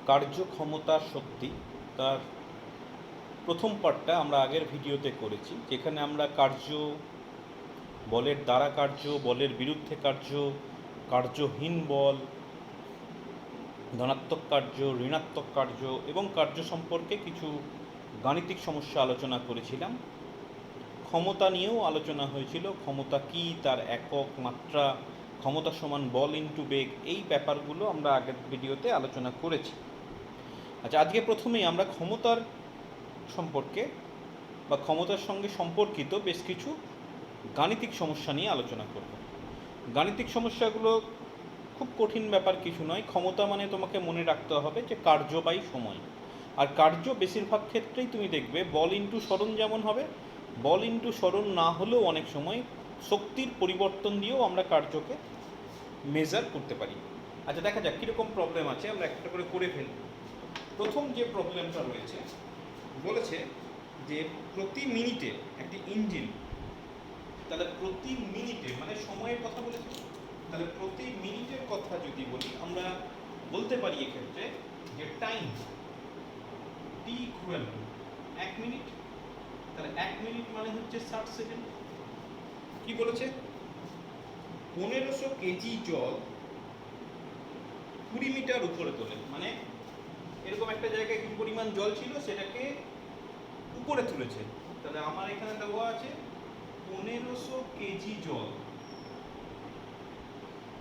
কার্যক্ষমতার শক্তি তার প্রথম পার্টটা আমরা আগের ভিডিওতে করেছি, যেখানে আমরা কার্য, বলের দ্বারা কার্য, বলের বিরুদ্ধে কার্য, কার্যহীন বল, ধনাত্মক কার্য, ঋণাত্মক কার্য এবং কার্য সম্পর্কে কিছু গাণিতিক সমস্যা আলোচনা করেছিলাম। ক্ষমতা নিয়েও আলোচনা হয়েছিল, ক্ষমতা কী, তার একক, মাত্রা, ক্ষমতা সমান বল ইন্টু বেগ, এই ব্যাপারগুলো আমরা আগের ভিডিওতে আলোচনা করেছি। আচ্ছা, আজকে প্রথমেই আমরা ক্ষমতার সম্পর্কে বা ক্ষমতার সঙ্গে সম্পর্কিত বেশ কিছু গাণিতিক সমস্যা নিয়ে আলোচনা করব। গাণিতিক সমস্যাগুলো খুব কঠিন ব্যাপার কিছু নয়। ক্ষমতা মানে তোমাকে মনে রাখতে হবে যে কার্য বাই সময়, আর কার্য বেশিরভাগ ক্ষেত্রেই তুমি দেখবে বল ইন্টু সরণ যেমন হবে, বল ইন্টু সরণ না হলেও অনেক সময় শক্তির পরিবর্তন দিয়েও আমরা কার্যকে মেজার করতে পারি। আচ্ছা, দেখা যাক কীরকম প্রবলেম আছে, আমরা একটা করে করে ফেলি। প্রথম যে প্রবলেমটা রয়েছে, বলেছে যে প্রতি মিনিটে একটি ইঞ্জিন, তাহলে প্রতি মিনিটে মানে সময়ের কথা বলেছে, তাহলে প্রতি মিনিটের কথা যদি বলি আমরা বলতে পারি এক্ষেত্রে যে টাইম টি ইকুয়াল টু 1 মিনিট। তাহলে 1 মিনিট মানে হচ্ছে 60 সেকেন্ড। কি বলেছে? 1500 কেজি জল 20 মিটার উপরে তোলে, মানে এরকম একটা জায়গায় কি পরিমাণ জল ছিল সেটাকে উপরে তুলেছে। তাহলে আমার এখানে দেওয়া আছে 1500 কেজি জল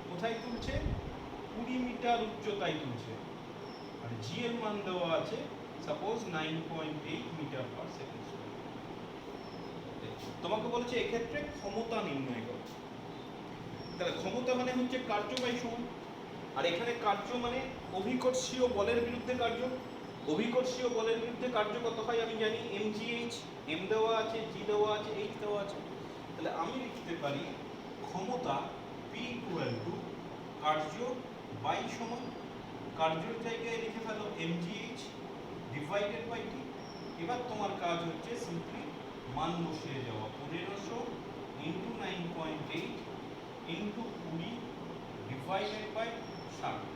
কোথায় তুলছে? 20 মিটার উচ্চতায় তুলছে। আর জি এর মান দেওয়া আছে সাপোজ 9.8 মিটার পার সেকেন্ড। তোমাকে বলেছে এক্ষেত্রে ক্ষমতা নির্ণয় করো। তাহলে ক্ষমতা মানে হচ্ছে কার্য বাই সময়, আর এখানে কার্য মানে অভিকর্ষীয় বলের বিরুদ্ধে কার্য। অভিকর্ষীয় বলের বিরুদ্ধে কার্য কত হয় আমি জানি, mgh, m দেওয়া আছে, g দেওয়া আছে, h দেওয়া আছে। তাহলে আমি লিখতে পারি ক্ষমতা p ইকুয়াল টু কার্য বাই সময়। কার্যের জায়গায় লিখে ফেলো mgh ডিভাইডেড বাই t। এবার তোমার কাজ হচ্ছে সিম্পলি মান বসিয়ে যাওয়া, 1500 ইন্টু 9.8 ইন্টু 20 ডিভাইডেড বাই 60।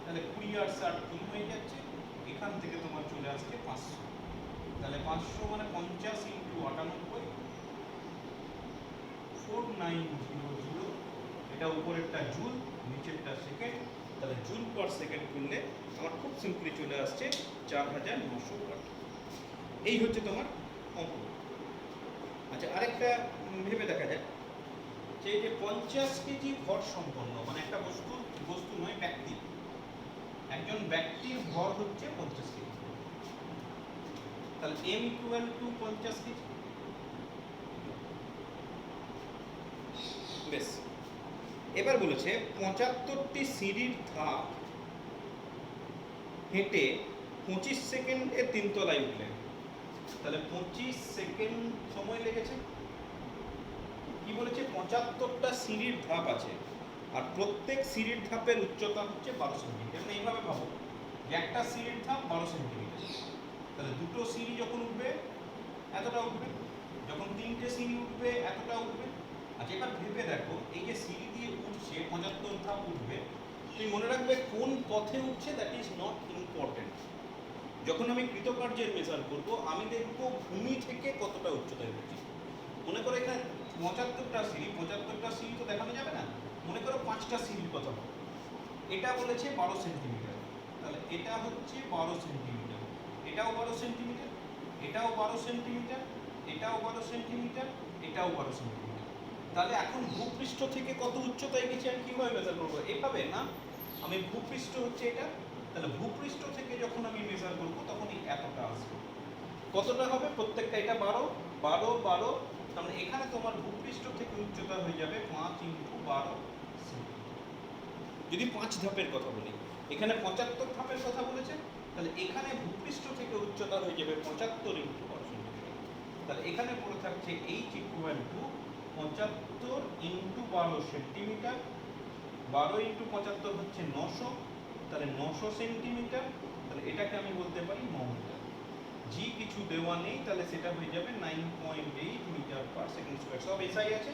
তাহলে 20 আর 60 3 হয়ে যাচ্ছে, এখান থেকে তোমার চলে আসছে 500। তাহলে 500 মানে 50 ইন্টু 98, 4900। এটা উপরেরটা জুল, নিচেরটা সেকেন্ড। তাহলে জুল পার সেকেন্ড করলে আমার খুব সিম্পলি চলে আসছে 4900 ওয়াট। এই হচ্ছে তোমার অঙ্ক। আচ্ছা, আরেকটা ভেবে দেখা যায় যে 50 কেজি ভর সম্পন্ন, মানে একটা বস্তু নয়, ব্যক্তি, একজন ব্যক্তির ভর হচ্ছে 50 কেজি। তাহলে m ইকুয়াল টু 50 কেজি। বেশ, এবার বলেছে 75টি সিঁড়ির ধাপ হেঁটে 25 সেকেন্ডে 3 তলায় উঠলেন। তাহলে 25 সেকেন্ড সময় লেগেছে। কি বলেছে? 75টা সিঁড়ির ধাপ আছে, আর প্রত্যেক সিঁড়ির ধাপের উচ্চতা হচ্ছে 12 সেন্টিমিটার। মানে এইভাবে ভাবো যে একটা সিঁড়ির ধাপ 12 সেন্টিমিটার। তাহলে দুটো সিঁড়ি যখন উঠবে এতটা উঠবে, যখন তিনটে সিঁড়ি উঠবে এতটা উঠবে। আচ্ছা, এবার ভেবে দেখো এই যে সিঁড়ি দিয়ে উঠছে 75 ধাপ উঠবে, তুমি মনে রাখবে কোন পথে উঠছে, দ্যাট ইজ নট ইম্পর্টেন্ট। যখন আমি কৃতকার্যের মেজার করব আমি দেখব ভূমি থেকে কতটা উচ্চতায় উঠছে। মনে করো এখানে 75টা সিঁড়ি তো দেখানো যাবে না, মনে করো 5টা সিঁড়ির কথা বলো। এটা বলেছে 12 সেন্টিমিটার, তাহলে এটা হচ্ছে 12 সেন্টিমিটার, এটাও 12 সেন্টিমিটার, এটাও 12 সেন্টিমিটার, এটাও 12 সেন্টিমিটার, এটাও 12 সেন্টিমিটার। তাহলে এখন ভূপৃষ্ঠ থেকে কত উচ্চতায় গেছে আমি কিভাবে মেজার করবো? এভাবে না, আমি ভূপৃষ্ঠ হচ্ছে এটা, তাহলে ভূপৃষ্ঠ থেকে যখন আমি মেজার করবো তখনই এতটা আসবে। কতটা হবে? প্রত্যেকটা এটা 12 12 12, তার মানে এখানে তোমার ভূপৃষ্ঠ থেকে উচ্চতা হয়ে যাবে 5 ইন্টু 12 সেন্টিমিটার। যদি 5 ধাপের কথা বলি, এখানে 75 ধাপের কথা বলেছে, তাহলে এখানে ভূপৃষ্ঠ থেকে উচ্চতা হয়ে যাবে 75 ইন্টু 12 সেন্টিমিটার। তাহলে এখানে পড়ে থাকছে h equal to 75 into 12 centimetre. 12 into 75 হচ্ছে 900, তাহলে 900 সেন্টিমিটার। তাহলে এটাকে আমি বলতে পারি 9 মিটার। জি কিছু দেওয়া নেই, তাহলে সেটা হয়ে যাবে 9.8 মিটার পার সেকেন্ড স্কয়ার। সব এসআই আছে।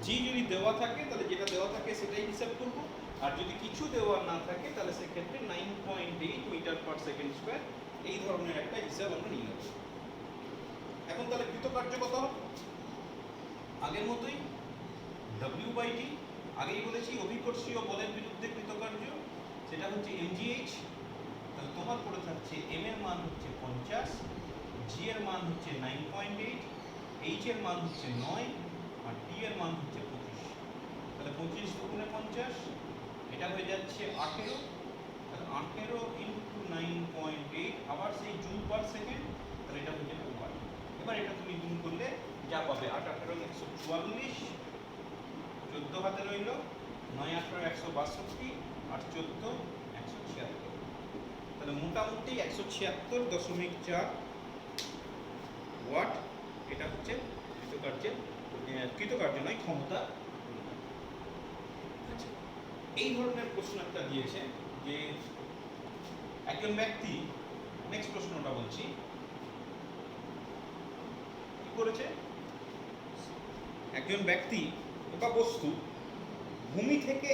জি যদি দেওয়া থাকে তাহলে যেটা দেওয়া থাকে সেটাই হিসাব করব, আর যদি কিছু দেওয়া না থাকে তাহলে সেক্ষেত্রে 9.8 মিটার পার সেকেন্ড স্কোয়ার, এই ধরনের একটা হিসাব আমরা নিয়ে নেব। এখন তাহলে কৃতকার্য কত হবে? আগের মতোই W/T, আগেই বলেছি অভিকর্ষীয় বলের বিরুদ্ধে কৃতকার্য, সেটা হচ্ছে mgh। তাহলে তোমার পড়ে থাকছে m এর মান হচ্ছে 50, g এর মান হচ্ছে 9.8, h এর মান হচ্ছে 9 আর t এর মান হচ্ছে 25। তাহলে 25 দুগুণে 50, এটা হয়ে যাচ্ছে 18। তাহলে 18 ইন্টু 9.8, আবার সেই জুল পার সেকেন্ড, তাহলে এটা হয়ে যাবে ওয়াট। এবার এটা তুমি গুণ করলে যা পাবে 8 18 144, 14 হাতে রইল, 9 18 162 আর 14 176। তাহলে মোটামুটি 176.4 ওয়াট এটা হচ্ছে কৃতকার্য নয় ক্ষমতা। আচ্ছা, এই ধরনের প্রশ্ন একটা দিয়েছে যে একজন ব্যক্তি, নেক্সট প্রশ্নটা বলছি, কি করেছে, একজন ব্যক্তি বা বস্তু ভূমি থেকে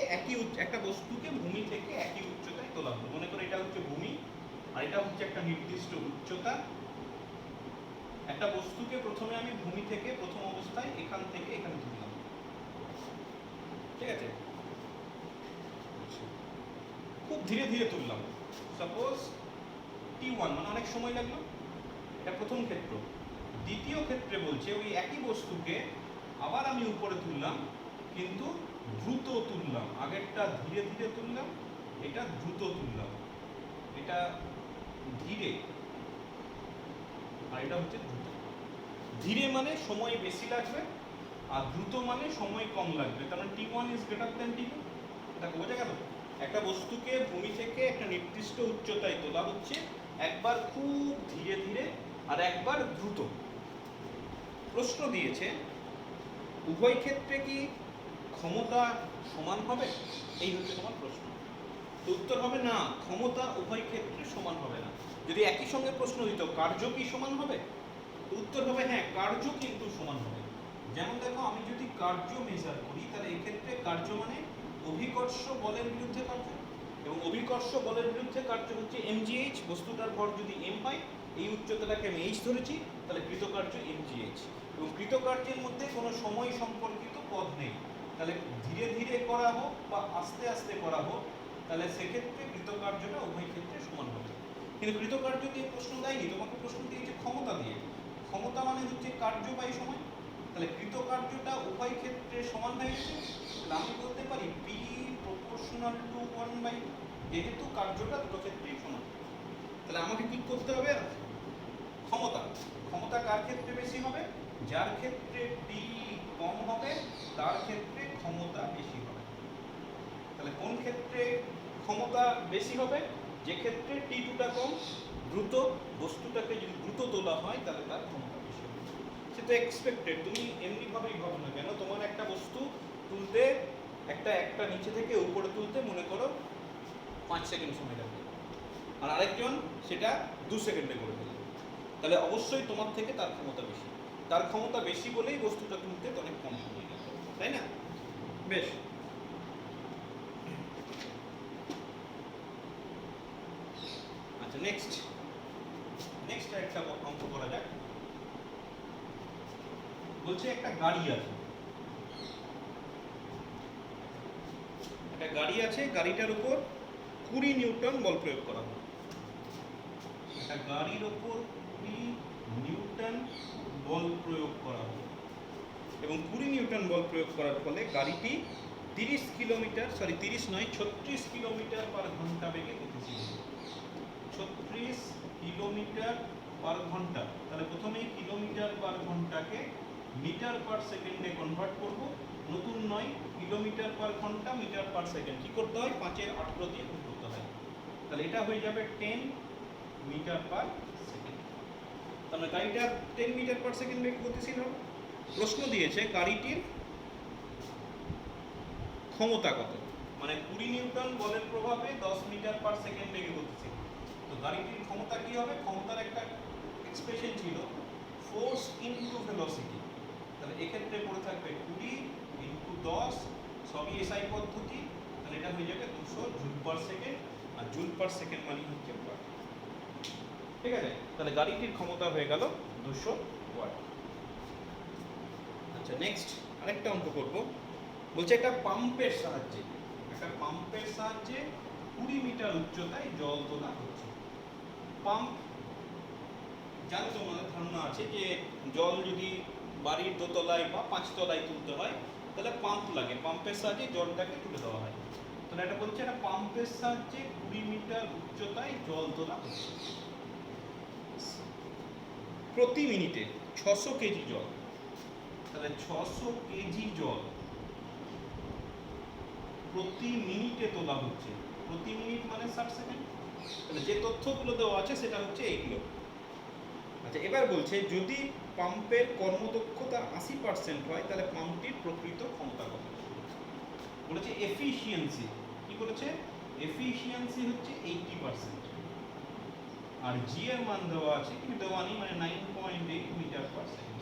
একটা বস্তুকে ভূমি থেকে একই উচ্চতায় তোলা হলো। মনে করো এটা হচ্ছে ভূমি আর এটা হচ্ছে একটা নির্দিষ্ট উচ্চতা। একটা বস্তুকে প্রথমে আমি ভূমি থেকে প্রথম অবস্থায় এখান থেকে এখানে তুললাম, ঠিক আছে, খুব ধীরে ধীরে তুললাম, সাপোজ t1, মানে অনেক সময় লাগলো, এটা প্রথম ক্ষেত্র। দ্বিতীয় ক্ষেত্রে বলছে ওই একই বস্তুকে আবার আমি উপরে তুললাম, কিন্তু দ্রুত তুললাম। আগেরটা ধীরে ধীরে তুললাম, এটা দ্রুত তুললাম। এটা ধীরে আর এটা হচ্ছে দ্রুত। ধীরে মানে সময় বেশি লাগবে আর দ্রুত মানে সময় কম লাগবে। তার মানে t1 is greater than t2। এটা বোঝা গেল? একটা বস্তুকে ভূমি থেকে একটা নির্দিষ্ট উচ্চতায় তোলা হচ্ছে, একবার খুব ধীরে ধীরে আর একবার দ্রুত। প্রশ্ন দিয়েছে উভয় ক্ষেত্রে কি ক্ষমতা সমান হবে? এই হচ্ছে তোমার প্রশ্ন। তো উত্তর হবে না, ক্ষমতা উভয় ক্ষেত্রে সমান হবে না। যদি একই সঙ্গে প্রশ্ন দিত কার্য কি সমান হবে, তো উত্তর হবে হ্যাঁ, কার্য কিন্তু সমান হবে। যেমন দেখো, আমি যদি কার্য মেজার করি তাহলে এক্ষেত্রে কার্য মানে অভিকর্ষ বলের বিরুদ্ধে কার্য, এবং অভিকর্ষ বলের বিরুদ্ধে কার্য হচ্ছে mgh। বস্তুটার ভর যদি m হয়, এই উচ্চতাটাকে আমি h ধরেছি, তাহলে কৃতকার্য mgh। এবং কৃতকার্যের মধ্যে কোনো সময় সম্পর্কিত পদ নেই। তাহলে ধীরে ধীরে করা হোক বা আস্তে আস্তে করা হোক, তাহলে সেক্ষেত্রে কৃতকার্যটা উভয় ক্ষেত্রে সমান হবে। কিন্তু কৃতকার্য দিয়ে প্রশ্ন দেয়নি, তোমাকে প্রশ্ন দিয়েছে ক্ষমতা দিয়ে। ক্ষমতা মানে হচ্ছে কার্য বাই সময়। তাহলে কৃতকার্যটা উভয় ক্ষেত্রে সমান হয়ে গেছে। তাহলে আমি বলতে পারি p প্রপোর্শনাল টু 1/, যেহেতু কার্যটা দুটো ক্ষেত্রেই সমান। তাহলে আমাকে কি করতে হবে? ক্ষমতা। ক্ষমতা কার ক্ষেত্রে বেশি হবে? যার ক্ষেত্রে t কম হবে তার ক্ষেত্রে ক্ষমতা বেশি হবে। তাহলে কোন ক্ষেত্রে ক্ষমতা বেশি হবে? যে ক্ষেত্রে t2টা কম, দ্রুত। বস্তুটাকে যদি দ্রুত তোলা হয় তাহলে তার ক্ষমতা বেশি হবে। সেটা এক্সপেক্টেড। তুমি এমনি ভাবেই ভাবো না কেন, তোমার একটা বস্তু তুলতে একটা নিচে থেকে উপরে তুলতে মনে করো 5 সেকেন্ড সময় লাগবে, আর আরেকজন সেটা 2 সেকেন্ডে করে ফেলবে। তাহলে অবশ্যই তোমার থেকে তার ক্ষমতা বেশি। তার ক্ষমতা বেশি বলেই বস্তুটা তুলতে অনেক কম সময় লাগবে, তাই না? বেশ, আচ্ছা নেক্সট একটা অঙ্ক করা যাক। বলছে একটা গাড়ি আছে, গাড়িটার উপর 20 নিউটন বল প্রয়োগ করা হয়। একটা গাড়ির উপর 20 নিউটন বল প্রয়োগ করা হয় এবং 20 নিউটন বল প্রয়োগ করার ফলে গাড়িটি 36 কিলোমিটার পার ঘন্টা বেগে গতিশীল। 36 কিলোমিটার পার ঘন্টা। তাহলে প্রথমেই কিলোমিটার পার ঘন্টাকে মিটার পার সেকেন্ডে কনভার্ট করব। নতুন নয়, কিলোমিটার পার ঘন্টা মিটার পার সেকেন্ড কি করতে হয়? 5-এর 18 দিয়ে গুণ করতে হয়। তাহলে এটা হয়ে যাবে 10 মিটার পার সেকেন্ড। তাহলে গাড়িটা 10 মিটার পার সেকেন্ড বেগে গতিশীল হবে। প্রশ্ন দিয়েছে গাড়িটির ক্ষমতা কত, মানে 20 নিউটন বলের প্রভাবে 10 মিটার পার সেকেন্ড বেগে গতিশীল। তো গাড়িটির ক্ষমতা কি হবে? ক্ষমতার একটা এক্সপ্রেশন ছিল ফোর্স ইনটু ভেলোসিটি। তাহলে এক্ষেত্রে পড়ে থাকবে 20 ইনটু 10, সবই এসআই পদ্ধতি। তাহলে এটা হয়ে যাবে 200 জুল পার সেকেন্ড, আর জুল পার সেকেন্ড মানে হচ্ছে ওয়াট। ঠিক আছে, তাহলে গাড়িটির ক্ষমতা হয়ে গেল 200 ওয়াট। আচ্ছা নেক্সট আরেকটা অঙ্ক করব। বলছে একটা পাম্পের সাহায্যে 20 মিটার উচ্চতায় জল তোলা হচ্ছে। পাম্প জানো, তোমাদের ধারণা আছে যে জল যদি বাড়ির দোতলায় বা 5 তলায় তুলতে হয় তাহলে পাম্প লাগে, পাম্পের সাহায্যে জলটাকে তুলে দেওয়া হয়। তাহলে এটা বলছে একটা পাম্পের সাহায্যে 20 মিটার উচ্চতায় জল তোলা হচ্ছে। প্রতি মিনিটে 600 কেজি জল, তাহলে 600 কেজি জল প্রতি মিনিটে তোলা হচ্ছে। প্রতি মিনিট মানে 60 সেকেন্ড। তাহলে যে তথ্যগুলো দেওয়া আছে সেটা হচ্ছে এইগুলো। আচ্ছা এবার বলছে যদি পাম্পের কর্মদক্ষতা 80% হয় তাহলে পাম্পটির প্রকৃত ক্ষমতা কত? বলেছে এফিশিয়েন্সি, কি বলেছে? এফিশিয়েন্সি হচ্ছে 80%, আর জি এর মান দেওয়া আছে কিন্তু দেওয়া নেই, মানে 9.8 মিটার পার সেকেন্ড।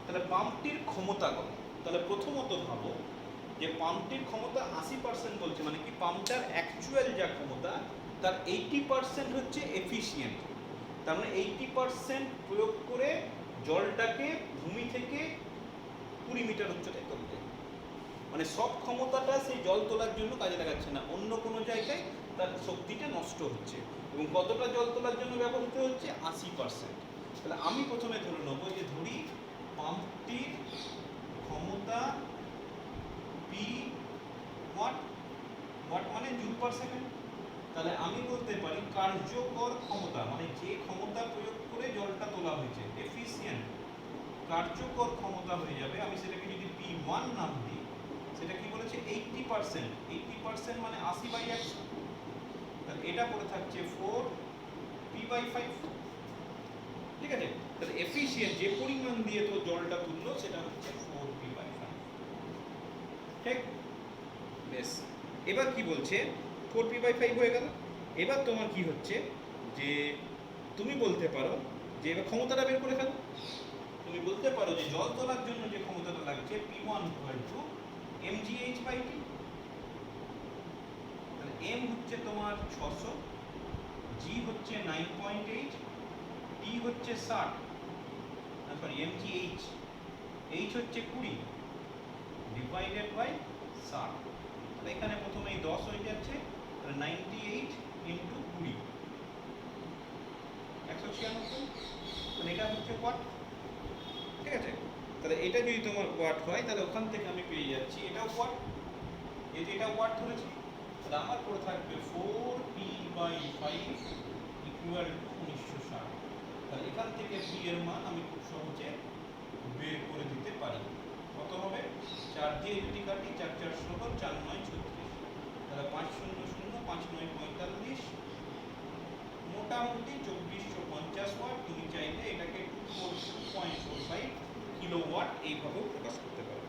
তাহলে পাম্পটির ক্ষমতা কত? তাহলে প্রথমত ভাবো যে পাম্পটির ক্ষমতা 80% বলছে, মানে কি পাম্পটার অ্যাকচুয়াল যা ক্ষমতা তার 80% হচ্ছে এফিশিয়েন্ট। তার মানে 80% প্রয়োগ করে জলটাকে ভূমি থেকে 20 মিটার উচ্চতায় তুলতে, মানে সব ক্ষমতাটা সেই জল তোলার জন্য কাজে লাগাচ্ছে না, অন্য কোনো জায়গায় তার শক্তিটা নষ্ট হচ্ছে। এবং কতটা জল তোলার জন্য ব্যবহৃত হচ্ছে? 80%। তাহলে আমি প্রথমে ধরে নেবো যে ধরি পাম্পটির ক্ষমতা পি ওয়াট, ওয়াট মানে জুল পার সেকেন্ড। তাহলে আমি বলতে পারি কার্যকর ক্ষমতা, মানে যে ক্ষমতা প্রয়োগ করে জলটা তোলা হয়েছে, এফিসিয়েন্ট কার্যকর ক্ষমতা হয়ে যাবে। আমি সেটাকে যদি P1 নাম দিই, সেটা কি বলেছে? 80%। 80% মানে 80/100। তাহলে এটা পড়ে থাকছে 4P/5। ঠিক আছে, তাহলে এফিসিয়েন্ট যে পরিমাণ দিয়ে তো জলটা তুললো সেটা হচ্ছে 4P/5। ঠিক, বেশ। এবার কি বলছে? 4P/5 হয়ে গেল। এবার তোমার কি হচ্ছে যে তুমি বলতে পারো যে এবার ক্ষমতাটা বের করে ফেলো। তুমি বলতে পারো যে জল তোলার জন্য যে ক্ষমতাটা লাগছে P1 mgh/t। তাহলে m হচ্ছে তোমার 600, g হচ্ছে 9.8, t হচ্ছে 60, সরি mgh, h হচ্ছে 20 ডিভাইডেড বাই 60। তাহলে এখানে প্রথমেই 10 হয়ে যাচ্ছে, তাহলে 98 ইন্টু 20 196। তাহলে এটা হচ্ছে ওয়াট। ঠিক আছে, তাহলে এটা যদি তোমার ওয়াট হয় তাহলে ওখান থেকে আমি পেয়ে যাচ্ছি এটাও ওয়াট, এই যে এটা ওয়াট ধরেছি। তাহলে আমার পড়ে থাকবে 4P/5 ইকুয়াল টু 1960। তাহলে এখান থেকে P এর মান আমি খুব সহজে বের করে দিতে পারি। কত হবে? 4 দিয়ে যদি কাটি 4 4 16, 4 9 36, তাহলে 5 0 0 5 9 45, মোটামুটি 2450 ওয়াট। তুমি চাইলে এটাকে 2.45 কিলোওয়াট এইভাবেও প্রকাশ করতে পারো।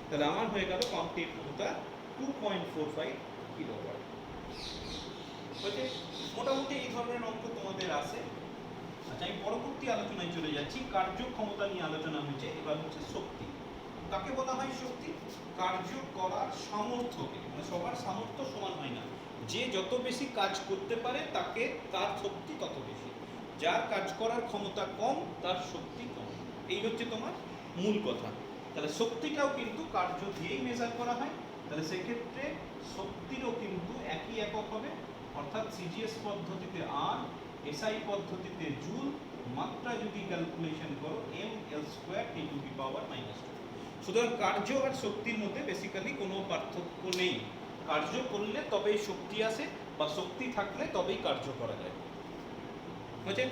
তাহলে আমার হয়ে গেল পাম্পটির ক্ষমতা 2.45 কিলোওয়াট। বুঝলে, মোটামুটি এই ধরনের অঙ্ক তোমাদের আসে। আচ্ছা আমি পরবর্তী আলোচনায় চলে যাচ্ছি। কার্যক্ষমতা নিয়ে আলোচনা হয়েছে, এবার হচ্ছে শক্তি। কাকে বলা হয় শক্তি? কার্য করার সামর্থ্যকে, মানে সবার সামর্থ্য সমান হয় না, যে যত বেশি কাজ করতে পারে তাকে তার শক্তি তত বেশি, যার কাজ করার ক্ষমতা কম তার শক্তি কম। এই হচ্ছে তোমার মূল কথা। তাহলে শক্তিটাও কিন্তু কার্য দিয়েই মেজার করা হয়। তাহলে সেক্ষেত্রে শক্তিরও কিন্তু একই একক হবে, অর্থাৎ সিজিএস পদ্ধতিতে আর, এসআই পদ্ধতিতে জুল, মাত্রা যদি ক্যালকুলেশন করো mL²T⁻²। সুতরাং কার্য আর শক্তির মধ্যে বেসিক্যালি কোনো পার্থক্য নেই। কার্য করলে তবেই শক্তি আসে, বা শক্তি থাকলে তবেই কার্য করা যায়। বুঝছেন?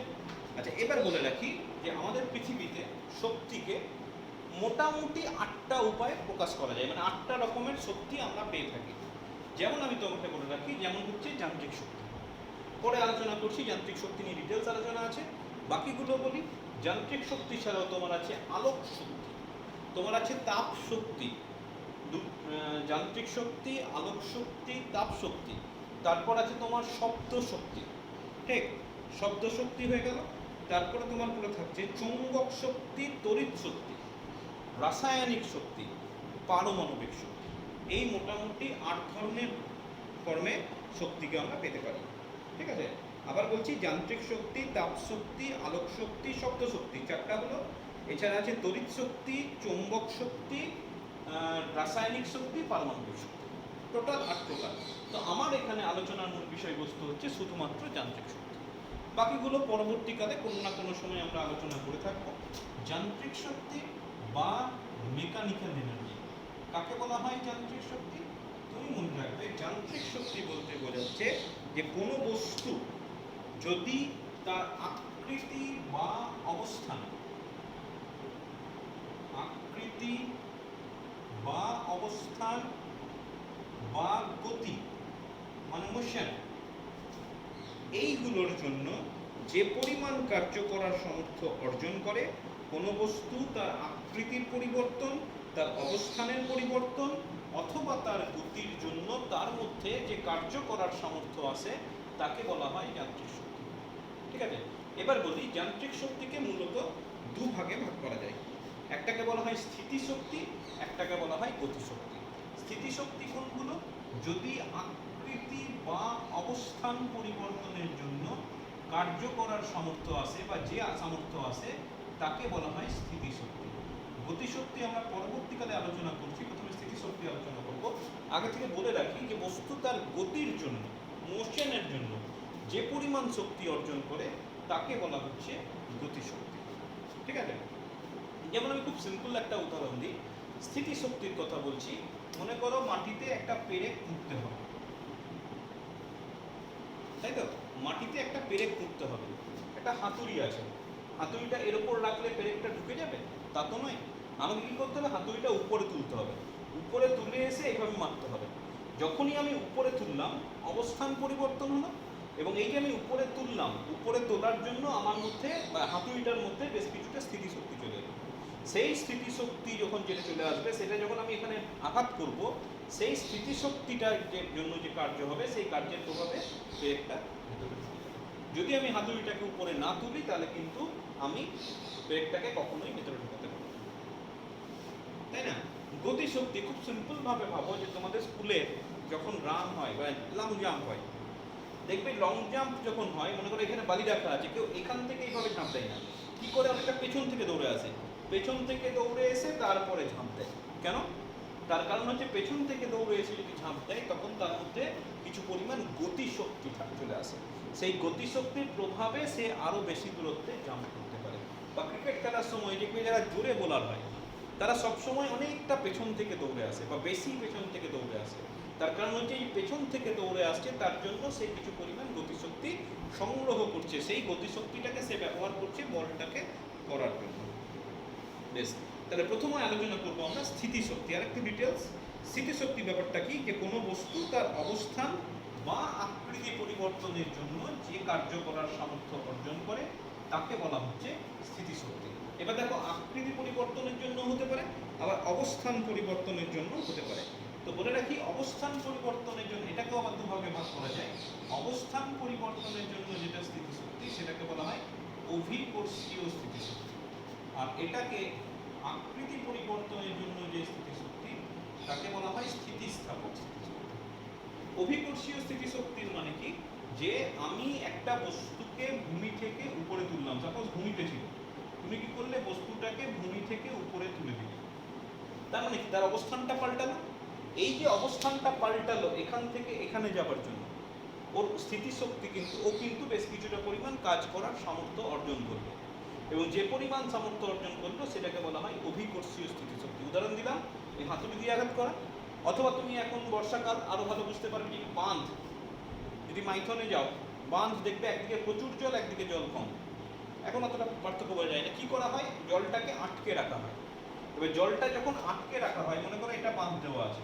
আচ্ছা এবার বলে রাখি যে আমাদের পৃথিবীতে শক্তিকে মোটামুটি 8টা উপায়ে প্রকাশ করা যায়, মানে 8টা রকমের শক্তি আমরা পেয়ে থাকি। যেমন আমি তোমাকে বলে রাখি, যেমন হচ্ছে যান্ত্রিক শক্তি, পরে আলোচনা করছি যান্ত্রিক শক্তি নিয়ে ডিটেলস আলোচনা আছে। বাকিগুলো বলি। যান্ত্রিক শক্তি ছাড়াও তোমার আছে আলোক শক্তি, তোমার আছে তাপ শক্তি, যান্ত্রিক শক্তি, আলোক শক্তি, তাপ শক্তি। তারপর আছে তোমার শব্দ শক্তি। ঠিক, শব্দ শক্তি হয়ে গেল। তারপরে তোমার পড়ে থাকছে চৌম্বক শক্তি, তড়িৎ শক্তি, রাসায়নিক শক্তি, পারমাণবিক শক্তি। এই মোটামুটি 8 ধরনের ফর্মে শক্তিকে আমরা পেতে পারি। ঠিক আছে, আবার বলছি যান্ত্রিক শক্তি, তাপ শক্তি, আলোক শক্তি, শব্দ শক্তি, 4টা হলো। এছাড়া আছে তড়িৎ শক্তি, চৌম্বক শক্তি, রাসায়নিক শক্তি, পারমাণবিক শক্তি, টোটাল 8 প্রকার। তো আমার এখানে আলোচনার মূল বিষয়বস্তু হচ্ছে শুধুমাত্র যান্ত্রিক শক্তি। বাকিগুলো পরবর্তীকালে কোনো না কোনো সময় আমরা আলোচনা করে থাকবো। যান্ত্রিক শক্তি বা মেকানিক্যাল এনার্জি কাকে বলা হয়? যান্ত্রিক শক্তি। তুমি মনে রাখবে যান্ত্রিক শক্তি বলতে বোঝাচ্ছে যে কোনো বস্তু যদি তার আকৃতি বা অবস্থান বা গতি মানে মোশন, এইগুলোর জন্য যে পরিমাণ কার্য করার সামর্থ্য অর্জন করে, কোনো বস্তু তার আকৃতির পরিবর্তন, তার অবস্থানের পরিবর্তন অথবা তার গতির জন্য তার মধ্যে যে কার্য করার সামর্থ্য আছে তাকে বলা হয় যান্ত্রিক শক্তি। ঠিক আছে, এবার বলি যান্ত্রিক শক্তিকে মূলত দুভাগে ভাগ করা যায়। একটাকে বলা হয় স্থিতিশক্তি, একটাকে বলা হয় গতিশক্তি। স্থিতিশক্তি কোনগুলো? যদি আকৃতি বা অবস্থান পরিবর্তনের জন্য কার্য করার সামর্থ্য আছে বা যে সামর্থ্য আছে তাকে বলা হয় স্থিতিশক্তি। গতিশক্তি আমরা পরবর্তীকালে আলোচনা করছি, প্রথমে স্থিতিশক্তি আলোচনা করব। আগে থেকে বলে রাখি যে বস্তু তার গতির জন্য, মোশনের জন্য যে পরিমাণ শক্তি অর্জন করে তাকে বলা হচ্ছে গতিশক্তি। ঠিক আছে, যেমন আমি খুব সিম্পল একটা উদাহরণ দিই। স্থিতিশক্তির কথা বলছি। মনে করো মাটিতে একটা পেরেক পুঁততে হবে, তাই তো? মাটিতে একটা পেরেক পুঁততে হবে, একটা হাতুড়ি আছে, হাতুড়িটা এর উপর রাখলে পেরেকটা ঢুকে যাবে তা তো নয়। আমাকে কী করতে হবে? হাতুড়িটা উপরে তুলতে হবে, উপরে তুলে এসে এইভাবে মারতে হবে। যখনই আমি উপরে তুললাম অবস্থান পরিবর্তন হলো, এবং এই যে আমি উপরে তুললাম, উপরে তোলার জন্য আমার মধ্যে বা হাতুড়িটার মধ্যে বেশ কিছুটা স্থিতিশক্তি চলে এলো। সেই স্থিতিশক্তি যখন যেটা চলে আসবে, সেটা যখন আমি এখানে আঘাত করব, সেই স্থিতিশক্তিটার জন্য যে কার্য হবে সেই কার্যের প্রভাবে পেরেকটা ভেতরে ঢুকে যাবে। যদি আমি হাতুড়িটাকে উপরে না তুলি তাহলে কিন্তু আমি পেরেকটাকে কখনোই ভেতরে ঢুকাতে পারবো না, তাই না? গতিশক্তি খুব সিম্পল ভাবে ভাবো যে তোমাদের স্কুলে যখন রান হয় বা লং জাম্প হয়, দেখবে লং জাম্প যখন হয়, মনে করো এখানে বালি রাখা আছে, কেউ এখান থেকে এইভাবে ঝাঁপ দেয় না, কি করে? অনেকটা পেছন থেকে দৌড়ে আসে, পেছন থেকে দৌড়ে এসে তারপরে ঝাঁপ দেয়। কেন? তার কারণ হচ্ছে পেছন থেকে দৌড়ে এসে যদি ঝাঁপ দেয় তখন তার মধ্যে কিছু পরিমাণ গতিশক্তি চলে আসে, সেই গতিশক্তির প্রভাবে সে আরো বেশি দূরত্বে জাম্প করতে পারে। বা ক্রিকেট খেলার সময় দেখবে যারা জোরে বোলার হয় তারা সবসময় অনেকটা পেছন থেকে দৌড়ে আসে বা বেশি পেছন থেকে দৌড়ে আসে। তার কারণ হচ্ছে এই পেছন থেকে দৌড়ে আসছে, তার জন্য সে কিছু পরিমাণ গতিশক্তি সংগ্রহ করছে, সেই গতিশক্তিটাকে সে ব্যবহার করছে বলটাকে করার জন্য। বেশ, তাহলে প্রথমে আলোচনা করবো আমরা স্থিতিশক্তি। আর একটু ডিটেলস, স্থিতিশক্তি ব্যাপারটা কি? যে কোনো বস্তু তার অবস্থান বা আকৃতি পরিবর্তনের জন্য যে কার্য করার সামর্থ্য অর্জন করে তাকে বলা হচ্ছে স্থিতিশক্তি। এবার দেখো, আকৃতি পরিবর্তনের জন্য হতে পারে, আবার অবস্থান পরিবর্তনের জন্য হতে পারে। তো বলে রাখি, অবস্থান পরিবর্তনের জন্য এটাকেও আবার দুভাগে ভাগ করা যায়। অবস্থান পরিবর্তনের জন্য যেটা স্থিতিশক্তি সেটাকে বলা হয় অভিকর্ষীয় স্থিতিশক্তি, আর এটাকে আকৃতি পরিবর্তনের জন্য যে স্থিতিশক্তি তাকে বলা হয় স্থিতিস্থাপক স্থিতিশক্তি। অভিকর্ষীয় স্থিতিশক্তির মানে কি? যে আমি একটা বস্তুকে ভূমি থেকে উপরে তুললাম, সাপোজ ভূমিতে ছিল, তুমি কি করলে? বস্তুটাকে ভূমি থেকে উপরে তুলে দিলে, তার মানে কি? তার অবস্থানটা পাল্টালো। এই যে অবস্থানটা পাল্টালো এখান থেকে এখানে যাবার জন্য ওর স্থিতিশক্তি কিন্তু, ও কিন্তু বেশ কিছুটা পরিমাণ কাজ করার সামর্থ্য অর্জন করবে, এবং যে পরিমাণ সামর্থ্য অর্জন করলো সেটাকে বলা হয় অভিকর্ষীয় স্থিতিশক্তি। উদাহরণ দিলাম, এই হাতুড়ি দিয়ে আঘাত করা, অথবা তুমি এখন বর্ষাকাল আরো ভালো বুঝতে পারবে যে বাঁধ, যদি মাইথনে যাও বাঁধ দেখবে একদিকে প্রচুর জল, একদিকে জল কম, এখন অতটা পার্থক্য বোঝা যায় না। কি করা হয়? জলটাকে আটকে রাখা হয়। তবে জলটা যখন আটকে রাখা হয়, মনে করো এটা বাঁধ দেওয়া আছে,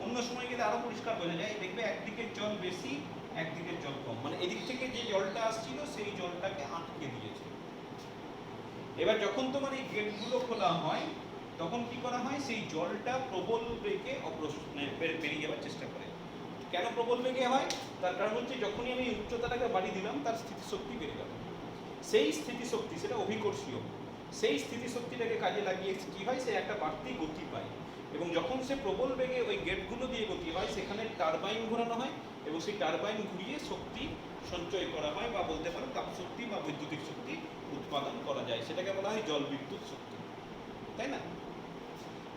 অন্য সময় গেলে আরো পরিষ্কার বোঝা যায়, দেখবে একদিকে জল বেশি একদিকে জল কম, মানে এদিক থেকে যে জলটা আসছিল সেই জলটাকে আটকে দিয়েছে। এবার যখন তোমার এই গেটগুলো খোলা হয় তখন কি করা হয়? সেই জলটা প্রবল বেগে বেরিয়ে যাওয়ার চেষ্টা করে। কেন প্রবল বেগে হয়? তার কারণ হচ্ছে যখনই আমি উচ্চতাটাকে বাড়িয়ে দিলাম তার স্থিতিশক্তি বেড়ে গেল। সেই স্থিতিশক্তি, সেটা অভিকর্ষীয়, সেই স্থিতিশক্তিটাকে কাজে লাগিয়ে কি হয়? সে একটা বাড়তি গতি পায়, এবং যখন সে প্রবল বেগে ওই গেটগুলো দিয়ে গতি হয় সেখানে টারবাইন ঘোরানো হয় এবং সেই টারবাইন ঘুরিয়ে শক্তি সঞ্চয় করা হয় বা বলতে পারো তাপশক্তি বা বৈদ্যুতিক শক্তি উৎপাদন করা যায়, সেটাকে বলা হয় জল বিদ্যুৎ শক্তি, তাই না?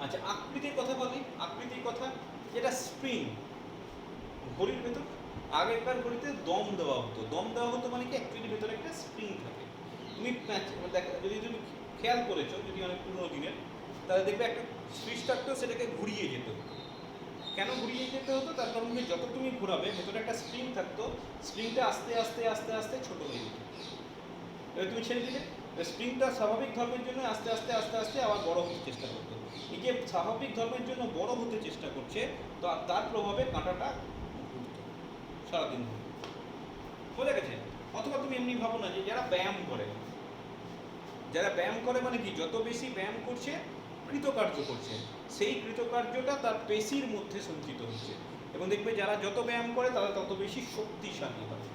আচ্ছা, আকৃতির কথা বলি, আকৃতির কথা, যেটা স্প্রিং ঘড়ির ভেতর, আগেকার ঘড়িতে দম দেওয়া হতো, দম দেওয়া হতো মানে কি অ্যাকচুয়ালি ভেতরে একটা স্প্রিং থাকে। তুমি যদি তুমি খেয়াল করেছো, যদি অনেক পুরোনো দিনের, তাহলে দেখবে একটা সুইচ থাকতো, সেটাকে ঘুরিয়ে যেত। কেন ঘুরিয়ে যেতে হতো? তার কারণ যত তুমি ঘোরাবে ভেতরে একটা স্প্রিং থাকতো, স্প্রিংটা আস্তে আস্তে আস্তে আস্তে ছোট হয়ে যেত। এবার তুমি ছেড়ে দিলে স্প্রিংটা স্বাভাবিক ধর্মের জন্য আস্তে আস্তে আস্তে আস্তে আবার বড় হতে চেষ্টা করতো। এই যে স্বাভাবিক ধর্মের জন্য বড় হতে চেষ্টা করছে, তো তার প্রভাবে কাঁটাটা ঘুরতো সারাদিন ধরে, বোঝা গেছে? অথবা তুমি এমনি ভাবো না যে যারা ব্যায়াম করে, যারা ব্যায়াম করে মানে কি, যত বেশি ব্যায়াম করছে কৃতকার্য করছে, সেই কৃতকার্যটা তার পেশির মধ্যে সঞ্চিত হচ্ছে, এবং দেখবে যারা যত ব্যায়াম করে তারা তত বেশি শক্তিশালী হয়,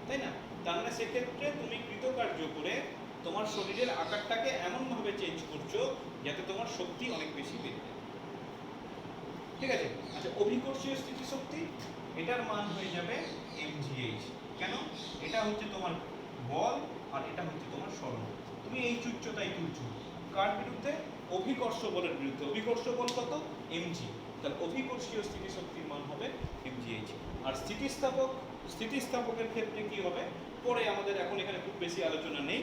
তাই না? তার মানে সেক্ষেত্রে তুমি কৃতকার্য করে তোমার শরীরের আকারটাকে এমনভাবে চেঞ্জ করছো যাতে তোমার শক্তি অনেক বেশি বেড়ে যায়, ঠিক আছে? আচ্ছা, অভিকর্ষীয় স্থিতিশক্তি, এটার মান হয়ে যাবে mgh। কেন? এটা হচ্ছে তোমার বল আর এটা হচ্ছে তোমার সরণ। তুমি এই উচ্চতায় তুলছো কার বিরুদ্ধে? অভিকর্ষ বলের বিরুদ্ধে। অভিকর্ষ বল কত? mg। তাহলে অভিকর্ষীয় স্থিতিশক্তির মান হবে mgh। আর স্থিতিস্থাপক, স্থিতিস্থাপকের ক্ষেত্রে কি হবে পরে আমাদের, এখন এখানে খুব বেশি আলোচনা নেই,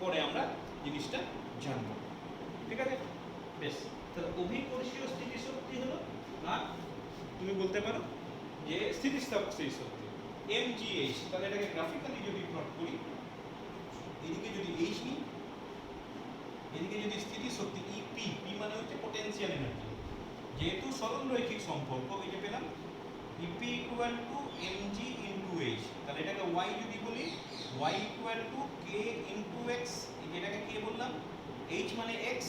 পরে আমরা জিনিসটা জানবো, ঠিক আছে? বেশ, তাহলে অভিকর্ষীয় স্থিতিশক্তি হলো, আর তুমি বলতে পারো যে স্থিতিস্থাপক স্থিতিশক্তি mgh। তাহলে এটাকে গ্রাফিক্যালি যদি প্লট করি, এদিকে যদি h নিই, এদিকে যদি স্থিতিশক্তি ep, p মানে হচ্ছে পোটেনশিয়াল এনার্জি, যেহেতু সরলরৈখিক সম্পর্ক, এই যে পেলাম ep equal to mg into h। তাহলে এটাকে y যদি বলি, y equal two k into x, এই যে এটাকে k বললাম, h মানে x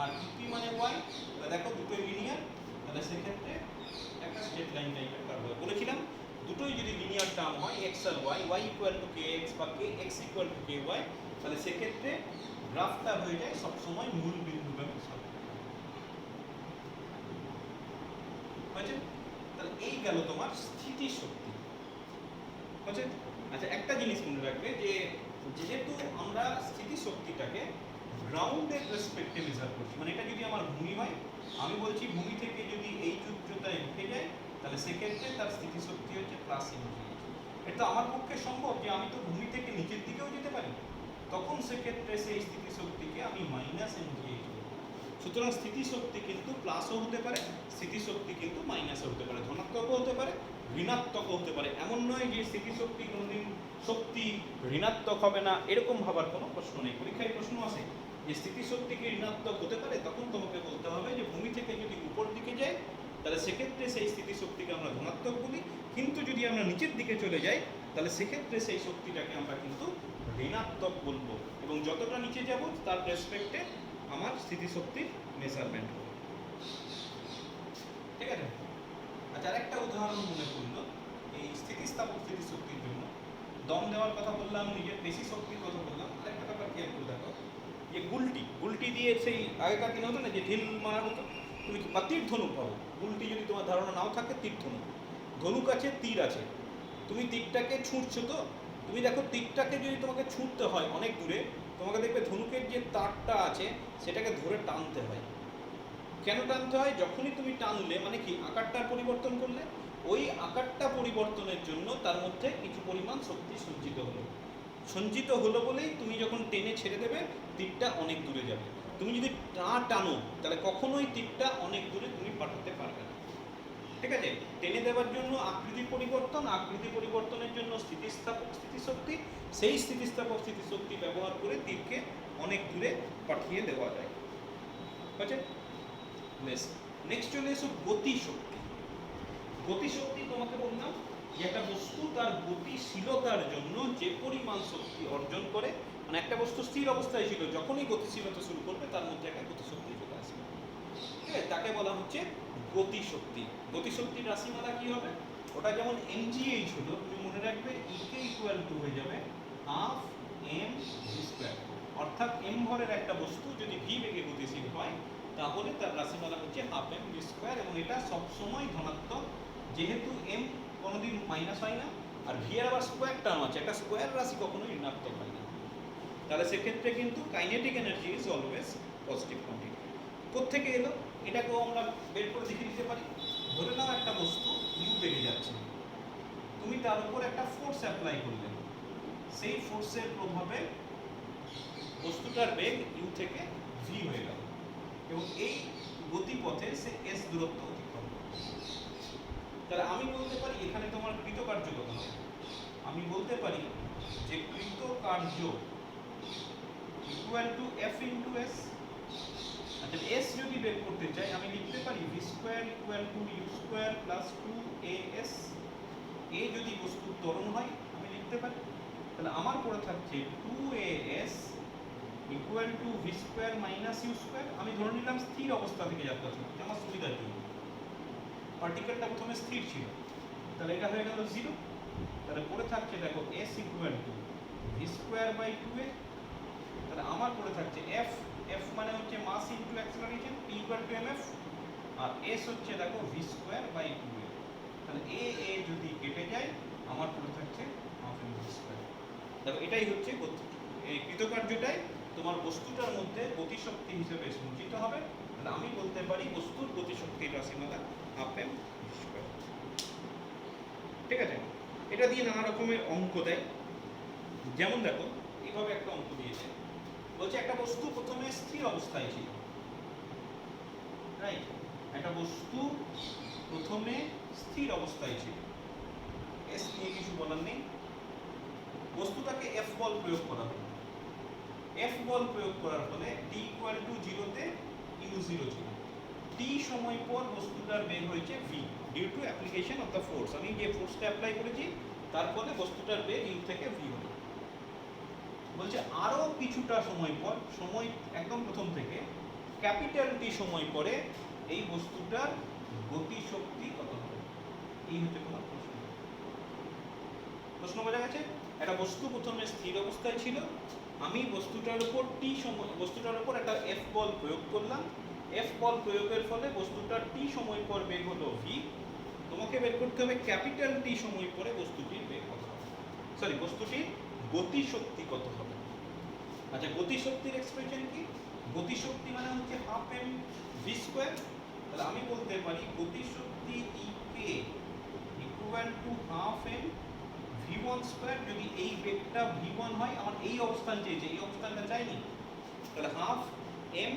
আর ep মানে y। তাহলে দেখো দুটোই লিনিয়ার, তাহলে সেক্ষেত্রে একটা স্ট্রেট লাইন টাইপের কার্ভ হবে। বলেছিলাম দুটোই যদি লিনিয়ার টার্ম হয় x আর y, y equal to kx বা kx ইকুয়াল টু ky, তাহলে সেক্ষেত্রে গ্রাফটা হয়ে যায় সবসময় মূল বিন্দুগামী সরল। হয়েছে? তাহলে এই গেল তোমার স্থিতিশক্তি, হয়েছে? আচ্ছা, একটা জিনিস মনে রাখবে যে যেহেতু আমরা স্থিতিশক্তিটাকে গ্রাউন্ডের রেসপেক্টে মেজার করছি, মানে এটা যদি আমার ভূমি হয়, আমি বলছি ভূমি থেকে যদি এই উচ্চতায় উঠে যায়, তাহলে সেক্ষেত্রে তার স্থিতিশক্তি হচ্ছে প্লাস mgh। এটা আমার পক্ষে সম্ভব যে আমি তো ভূমি থেকে নিচের দিকেও যেতে পারি, তখন সেক্ষেত্রে সেই স্থিতিশক্তিকে আমি মাইনাস mgh বলবো। সুতরাং স্থিতিশক্তি কিন্তু প্লাসও হতে পারে, স্থিতিশক্তি কিন্তু মাইনাসও হতে পারে, ধনাত্মকও হতে পারে, ঋণাত্মকও হতে পারে। এমন নয় যে স্থিতিশক্তি কোনোদিন শক্তি ঋণাত্মক হবে না, এরকম ভাবার কোনো প্রশ্ন নেই। পরীক্ষায় প্রশ্ন আসে যে স্থিতিশক্তি কি ঋণাত্মক হতে পারে, তখন তোমাকে বলতে হবে যে ভূমি থেকে যদি উপর দিকে যায় তাহলে সেক্ষেত্রে সেই স্থিতিশক্তিকে আমরা ধনাত্মক বলি, কিন্তু যদি আমরা নিচের দিকে চলে যাই তাহলে সেক্ষেত্রে সেই শক্তিটাকে আমরা কিন্তু ঋণাত্মক বলবো, এবং যতটা নিচে যাব তার রেসপেক্টে আমার স্থিতিশক্তির মেজারমেন্ট হবে, ঠিক আছে? আচ্ছা, আরেকটা উদাহরণ মনে পড়লো এই স্থিতিস্থাপক স্থিতিশক্তির জন্য। দম দেওয়ার কথা বললাম, নিজের পেশি শক্তির কথা বললাম, আরেকটা ব্যাপার খেয়াল করে দেখো, যে গুলটি দিয়ে সেই আগেকার দিনে হতো না যে ঢিল মারা হতো, তুমি বা তীর ধনুক পাবো, গুলটি যদি তোমার ধারণা নাও থাকে, তীর ধনুক, ধনুক আছে, তীর আছে, তুমি তীরটাকে ছুঁড়ছো, তো তুমি দেখো তীরটাকে যদি তোমাকে ছুঁড়তে হয় অনেক দূরে, তোমাকে দেখবে ধনুকের যে তারটা আছে সেটাকে ধরে টানতে হয়। কেন টানতে হয়? যখনই তুমি টানলে মানে কি আকারটার পরিবর্তন করলে, ওই আকারটা পরিবর্তনের জন্য তার মধ্যে কিছু পরিমাণ শক্তি সঞ্চিত হলো বলেই তুমি যখন টেনে ছেড়ে দেবে তীরটা অনেক দূরে যাবে। তুমি যদি না টানো তাহলে কখনোই তীরটা অনেক দূরে তুমি পাঠাতে পারবে না, ঠিক আছে? টেনে দেওয়ার জন্য আকৃতি পরিবর্তনের জন্য স্থিতিস্থাপক স্থিতিশক্তি, সেই স্থিতিস্থাপক স্থিতিশক্তি ব্যবহার করে তীরকে অনেক দূরে পাঠিয়ে দেওয়া যায়, বুঝছে? বেশ, নেক্সট চলে এসো গতিশক্তি। গতিশক্তি তোমাকে বললাম যে একটা বস্তু তার গতিশীলতার জন্য যে পরিমাণ শক্তি অর্জন করে, মানে একটা বস্তু স্থির অবস্থায় ছিল, যখনই গতিশীলতা শুরু করবে তার মধ্যে একটা গতিশক্তি চলে আসবে, ঠিক আছে? তাকে বলা হচ্ছে গতিশক্তি। গতিশক্তির রাশিমালা কি হবে? ওটা যেমন mgh হলো, তুমি মনে রাখবে ek ইকুয়াল টু হয়ে যাবে হাফ m v স্কয়ার। অর্থাৎ m ভরের একটা বস্তু যদি v বেগে গতিশীল হয় তাহলে তার রাশিমালা হচ্ছে হাফ এম ভি স্কোয়ার, এবং এটা সবসময় ধনাত্মক, যেহেতু এম কোনোদিন মাইনাস হয় না, আর ভি এর আবার স্কোয়ার টার্ম আছে, একটা স্কোয়ার রাশি কখনোই ঋণাত্মক হয় না। তাহলে সেক্ষেত্রে কিন্তু kinetic energy is always positive quantity. কোত্থেকে এলো এটাকেও আমরা বের করে দেখে দিতে পারি। ধরে নাও একটা বস্তু ইউ বেড়ে যাচ্ছে, তুমি তার উপর একটা ফোর্স অ্যাপ্লাই করলে, সেই ফোর্সের প্রভাবে বস্তুটার বেগ ইউ থেকে ভি হয়ে গেল, এবং এই গতিপথে সে এস দূরত্ব অতিক্রম করবে। তাহলে আমি বলতে পারি এখানে তোমার কৃতকার্য কত হবে। আমি বলতে পারি যে কৃতকার্য equal to F into S. আচ্ছা, এস যদি বের করতে চাই আমি লিখতে পারি V square equal to you square plus 2as। A যদি বস্তুর ত্বরণ হয় আমি লিখতে পারি, তাহলে আমার পড়ে থাকছে 2as equal to v square minus you square. আমি ধরে নিলাম স্থির অবস্থা থেকে যাত্রা চলছে আমার সুবিধার জন্য, পার্টিকেলটা প্রথমে স্থির ছিল, তাহলে এটা হয়ে গেল 0। তাহলে পড়ে থাকছে দেখো s equal to v square by 2a। তাহলে আমার পড়ে থাকছে এফ, এফ মানে হচ্ছে mass into acceleration, p equal to mf, আর s হচ্ছে দেখো ভি স্কোয়ার বাই 2a। তাহলে এ এ যদি কেটে যায় আমার পড়ে থাকছে হাফ এম ভি স্কোয়ার। দেখো এটাই হচ্ছে এই কৃতকার্যটাই তোমার বস্তুটার মধ্যে গতিশক্তি হিসেবে সঞ্চিত হবে। তাহলে আমি বলতে পারি বস্তুর গতিশক্তির রাশিমালা হাফ এম ভি স্কোয়ার। ঠিক আছে, এটা দিয়ে নানা রকমের অঙ্ক দেয়। যেমন দেখো এইভাবে একটা অঙ্ক দিয়েছে, বলছে একটা বস্তু প্রথমে স্থির অবস্থায় ছিল, রাইট? একটা বস্তু প্রথমে স্থির অবস্থায় ছিল, এস নিয়ে কিছু বলার নেই। বস্তুটাকে এফ বল প্রয়োগ করা হলো, এফ বল প্রয়োগ করার ফলে টি ইকুয়াল টু 0-তে ইউ 0 ছিল। টি সময় পর বস্তুটার বেগ হয়েছে v due to application of the force. আমি যে ফোর্সটা অ্যাপ্লাই করেছি তার ফলে বস্তুটার বেগ ইউ থেকে ভি হলো। বলছে আরও কিছুটা সময় পর, সময় একদম প্রথম থেকে ক্যাপিটাল টি সময় পরে এই বস্তুটার গতিশক্তি কত হবে। এই হচ্ছে তোমার প্রশ্ন। প্রশ্ন বোঝা গেছে? একটা বস্তু প্রথমে স্থির অবস্থায় ছিল, আমি বস্তুটার উপর টি সময়, বস্তুটার উপর একটা এফ বল প্রয়োগ করলাম, এফ বল প্রয়োগের ফলে বস্তুটার টি সময় পর বেগ হলো ভি। তোমাকে বের করতে হবে ক্যাপিটাল টি সময় পরে বস্তুটির বেগ কত হবে, সরি বস্তুটির গতিশক্তি কত হবে। আচ্ছা, গতিশক্তির এক্সপ্রেশন কি? গতিশক্তি মানে হচ্ছে হাফ এম ভি স্কোয়ার। তাহলে আমি বলতে পারি গতিশক্তি E K equal to half M v1 square. যদি এই বেগটা v1 হয়, আমার এই অবস্থান চেয়েছে, এই অবস্থানটা চাইনি, তাহলে হাফ m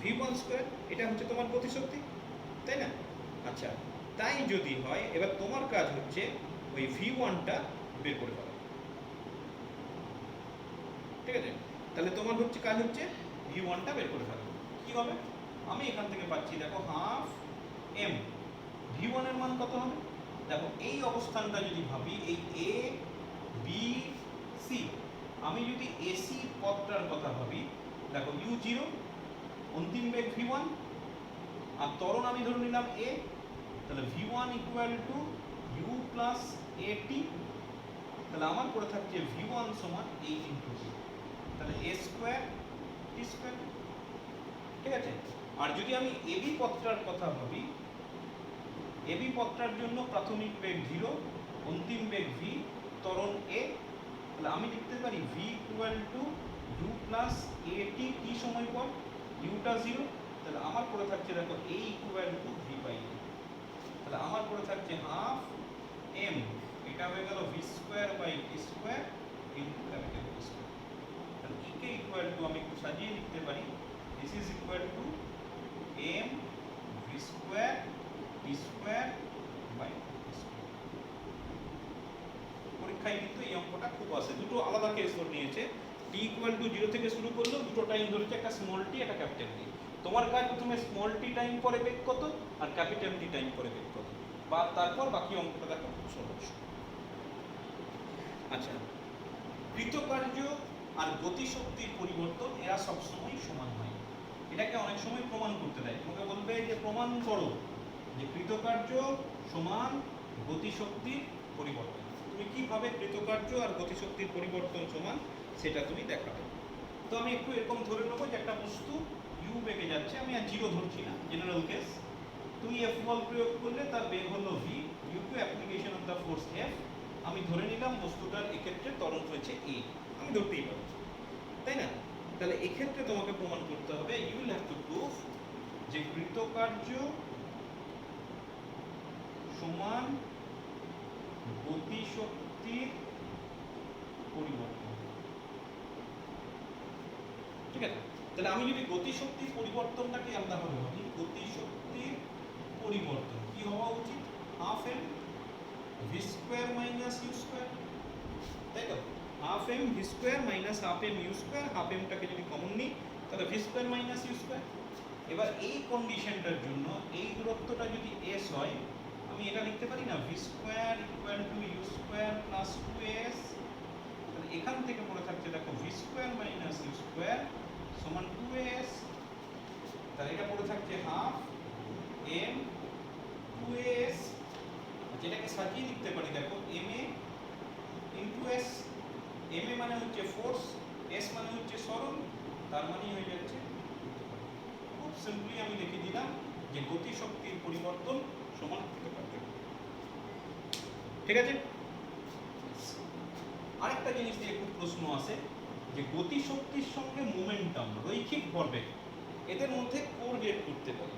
v1 স্কয়ার, এটা হচ্ছে তোমার গতিশক্তি, তাই না? আচ্ছা, তাই যদি হয় এবার তোমার কাজ হচ্ছে ওই v1টা বের করে ফেলা। ঠিক আছে, তাহলে তোমার হচ্ছে কাজ হচ্ছে v1টা বের করে ফেলা। কি হবে? আমি এখান থেকে পাচ্ছি দেখো হাফ m, v1 এর মান কত হবে? দেখো এই অবস্থানটা যদি ভাবি, এই এ বি সি, আমি যদি এসি পথটার কথা ভাবি, দেখো ইউ 0, অন্তিম বেগ v1, আর ত্বরণ আমি ধরে নিলাম এ, তাহলে v1 equal to you plus এটি। তাহলে আমার পড়ে থাকছে v1 সমান a ইন্টু টি, তাহলে a স্কোয়ার টি স্কোয়ার। ঠিক আছে, আর যদি আমি এবি পথটার কথা ভাবি, এবি পথটার জন্য প্রাথমিক বেগ 0, অন্তিম বেগ v, ত্বরণ a, তাহলে আমি লিখতে পারি v equal to u plus এটি টি সময় পর, ইউটা 0, তাহলে আমার পড়ে থাকছে দেখো a equal to v by a। তাহলে আমার পড়ে থাকছে হাফ m, এটা হয়ে গেল v square by t square into capital t square. তাহলে কে ইকুয়াল টু আমি একটু সাজিয়ে লিখতে পারি, this is equal to m v square t square by t square. পরীক্ষায় কিন্তু এই অঙ্কটা খুব আসে, দুটো আলাদা কেস ধরে নিয়েছে। টি ইকুয়াল টু 0 থেকে শুরু করলো, দুটো টাইম ধরেছে, একটা স্মল টি একটা ক্যাপিটাল টি। তোমার কাজ প্রথমে স্মল টি টাইম পরে বেগ কত আর ক্যাপিটাল টি টাইম পরে বেগ কত, বা তারপর বাকি অঙ্কটা দেখো খুব সহজ। আচ্ছা, কৃতকার্য আর গতিশক্তির পরিবর্তন এরা সবসময় সমান হয়। এটাকে অনেক সময় প্রমাণ করতে দেয়, তোমাকে বলবে যে প্রমাণ করো যে কৃতকার্য সমান গতিশক্তির পরিবর্তন। তুমি কিভাবে কৃতকার্য আর গতিশক্তির পরিবর্তন সমান সেটা তুমি দেখাবে। তো আমি একটু এরকম ধরে নেবো যে একটা বস্তু u ইউ বেগে যাচ্ছে, আমি আর জিরো ধরছি না, জেনারেল কেস। তুমি এফ বল প্রয়োগ করলে তার বেগ হলো v, due to application of the force F. আমি ধরে নিলাম বস্তুটার এক্ষেত্রে ত্বরণ হয়েছে এ, আমি ধরতেই পারি, তাই না? তাহলে এক্ষেত্রে তোমাকে প্রমাণ করতে হবে, you will have to prove যে কৃতকার্য সমান গতিশক্তির পরিবর্তন। ঠিক আছে, তাহলে আমি যদি গতিশক্তির পরিবর্তনটাকে আলাদাভাবে ভাবি, গতিশক্তির পরিবর্তন কি হওয়া উচিত? Half M V square minus you square, তাই তো? Half M V square minus half M U square, half এমটাকে যদি কমন নিই তাহলে V square minus you square. এবার এই কন্ডিশনটার জন্য এই দূরত্বটা যদি এস হয়, আমি এটা লিখতে পারি না, v square equal to you square plus two s. তাহলে এখান থেকে পড়ে থাকছে দেখো v square minus you square সমান টু এস। তাহলে এটা পড়ে থাকছে হাফ এম টু এস, যেটাকে সাজিয়ে লিখতে পারি দেখো M A into S. M A মানে হচ্ছে ফোর্স, এস মানে হচ্ছে সরণ, তার মানে হয়ে যাচ্ছে, খুব সিম্পলি আমি লিখে দিলাম যে গতিশক্তির পরিবর্তন সমান কৃতকার্য। ঠিক আছে, আরেকটা জিনিস দিয়ে খুব প্রশ্ন আসে যে গতিশক্তির সঙ্গে মোমেন্টাম, রৈখিক ভরবেগ, এদের মধ্যে কোরিলেট করতে বলে।